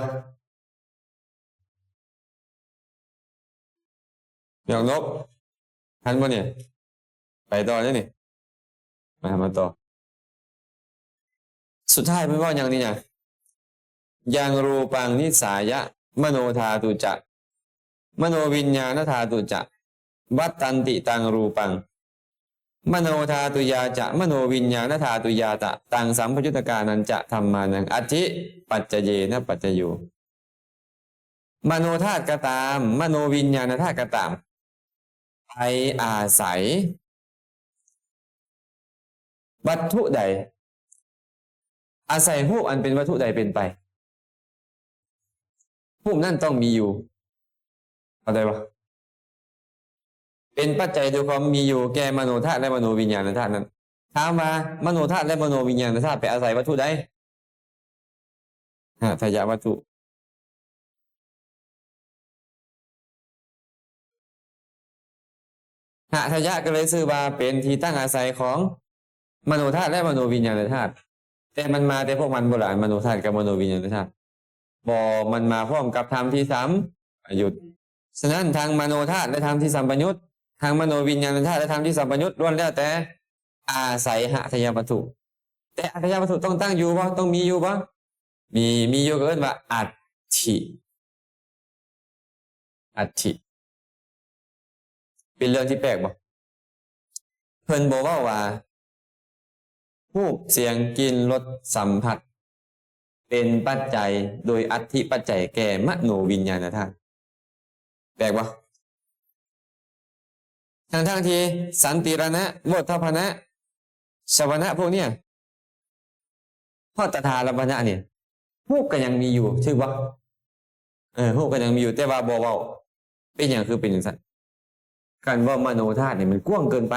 อย่างนบทันบ่เนี่ยไปต่อเนี่ยนี่มาต่อสุดท้ายเป็นว่าอย่างนี้ไงยังรูปังนิสายะมโนธาตุจะมโนวิญญาณธาตุจะวัตตันติตังรูปังมโนธาตุยาจะมโนวิญญาณธาตุยาตะตังสัมปยุตตกานันจะธรรมานังอธิปัจจเยนะปัจจโยมโนธาตุก็ตามมโนวิญญาณธาตุก็ตามไปอาศัยวัตถุใดอาศัยรูปอันเป็นวัตถุใดเป็นไปรูปนั่นต้องมีอยู่เข้าใจปะเป็นปัจจัยโดยความมีอยู่แก่มโนธาตุและมโนวิญญาณธาตุนั้นถามว่ามโนธาตุและมโนวิญญาณธาตุไปอาศัยวัตถุใดทยวัตถุทยะก็เลยชื่อว่าเป็นที่ตั้งอาศัยของมโนธาตุและมโนวิญญาณธาตุแต่มันมาแต่พวกมันโบราณมโนธาตุกับมโนวิญญาณธาตุมันมาพร้อมกับธรรมที่สัมปยุตฉะนั้นทางมโนธาตุและธรรมที่สัมปยุตทางมโนวิญญาณธาตุและธรรมที่สัมปยุตล้วนแล้วแต่อาศัยทยวัตถุแต่ทยวัตถุต้องตั้งอยู่บ่ต้องมีอยู่บ่มีอยู่ก็เอิ้นว่าอัตถิเป็นเรื่องที่แปลกบ่เพิ่นบอกว่ารูปเสียงกลิ่นรสสัมผัสเป็นปัจจัยโดยอัตถิปัจจัยแก่มโนวิญญาณธาตุแปลกบ่ทั้งที่สันติรณะโวฏฐพนะชวนะพวกเนี้ยพอตถาลมนะเนี่ยรูปก็ยังมีอยู่ชื่อว่ารูปก็ยังมีอยู่แต่ว่าบ่เว้าเป็นอย่างคือเป็นอย่างนั้นการว่ามโนธาตุเนี่ยมันกว้างเกินไป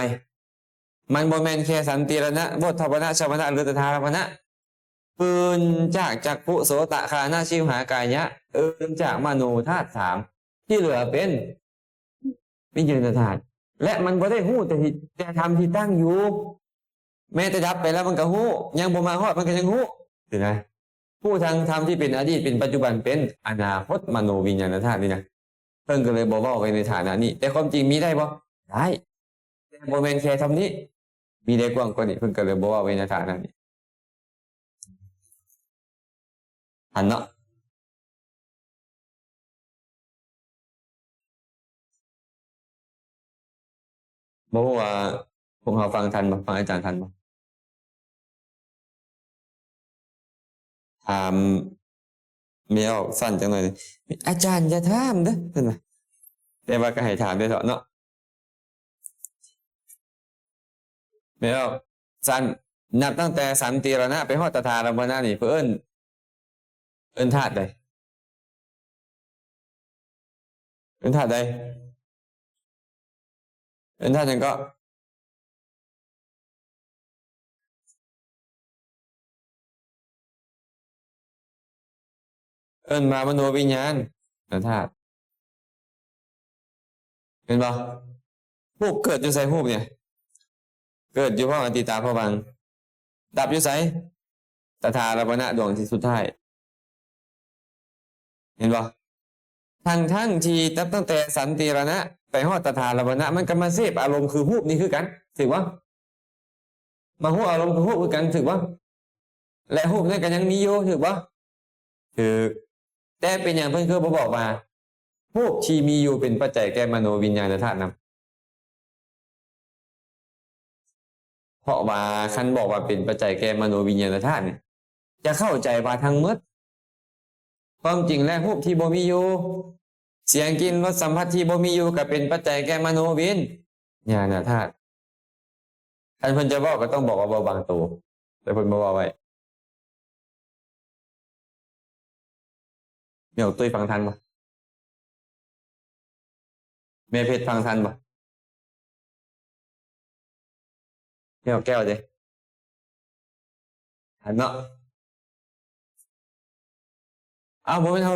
มันบ่แม่นแค่สันติรณะโวฏฐพนะชวนะหรือตถาลมนะ อื่นจากจักขุโสตคานาชิวหากายะอื่นจากมโนธาตุสามที่เหลือเป็นวิญญาณธาตุและมันบ่ได้หู้แต่ทำที่ตั้งอยู่แม้แต่ดับไปแล้วมันก็หู้ยังบ่มาฮอดมันก็ยังหู้เห็นไหมผู้ทางธรรมที่เป็นอดีตเป็นปัจจุบันเป็นอนาคตมโนวิญญาณธาตุนี่นะเพิ่นก็เลยบอกว่าไว้ในฐานะนี้แต่ความจริงมีได้บ่ได้แต่บ่แม่นแค่ทำนี้มีได้กว้างกว่านี้เพิ่นก็เลยบอกว่าไว้ในฐานะนี้ทันเนาะบ่รู้ว่าพวกเราฟังทันบ่ฟังอาจารย์ทันบ่ถามแมวสั้นจังหน่อยอาจารย์อย่าถามเด้อเพิ่นว่าแต่ว่าก็ให้ถามได้เถอะเนาะแมวสั้นนับตั้งแต่สันติรณะไปฮอดตถาลัมพนะนี่เพิ่นเอิ้นธาตุใดเอิ้นธาตุใดเอิ้นธาตุหยังก็เอิ้นมามโนวิญญาณธาตุเห็นบ่รูปเกิดอยู่ไสรูปเนี่ยเกิดอยู่เพราะอติตาภวังค์ดับอยู่ไสตถาลัมพนะดวงที่สุดท้ายเห็นบ่ทั้งที่นับตั้งแต่สันติรณะไปฮอดตถาลัมพนะมันก็มาเสพอารมณ์คือรูปนี้คือกันถูกบ่มาฮู้อารมณ์คือรูปคือกันถูกบ่และรูปนั้นก็ยังมีอยู่ถูกบ่ถูกแต่เป็นหยังเพิ่นคือบ่บอกว่ารูปที่มีอยู่เป็นปัจจัยแก่มโนวิญญาณธาตุนำเพราะว่าคันบอกว่าเป็นปัจจัยแก่มโนวิญญาณธาตุเนี่ยจะเข้าใจว่าทั้งหมดความจริงแล้วรูปที่บ่มีอยู่เสียงกลิ่นรสสัมผัสที่บ่มีอยู่ก็เป็นปัจจัยแก่มโนวิญญาณธาตุคันเพิ่นจะบอกก็ต้องบอกว่าบ่บางตัวแต่เพิ่นบ่ว่าไว้แม่ตุ้ยฟังทันบ่แม่เพชรฟังทันบ่แม่แก้วเด้ทันเนาะอ้าวบ่แม่นเฮา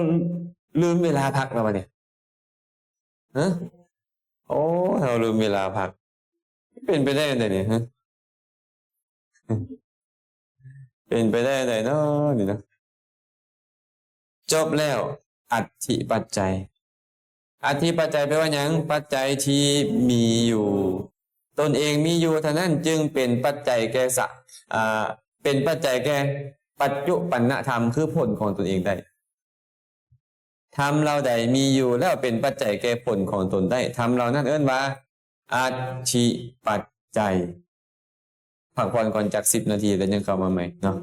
ลืมเวลาพักแล้วบัดนี้ฮะโอ้เฮาลืมเวลาพักเป็นไปได้จังได๋นี่ฮะเป็นไปได้จังไดเนาะนี่เนาะจบแล้วอธิปัจจัยอธิปัจจัยแปลว่าหยังปัจจัยที่มีอยู่ตนเองมีอยู่เท่านั้นจึงเป็นปัจจัยแก่เป็นปัจจัยแก่ปัจจุปันนธรรมคือผลของตนเองได้ธรรมเราใดมีอยู่แล้วเป็นปัจจัยแก่ผลของตนได้ธรรมเรานั้นเอิ้นว่าอธิปัจจัยพักผ่อนก่อนจาก10 นาทีแล้วยังเข้ามาใหม่เนาะ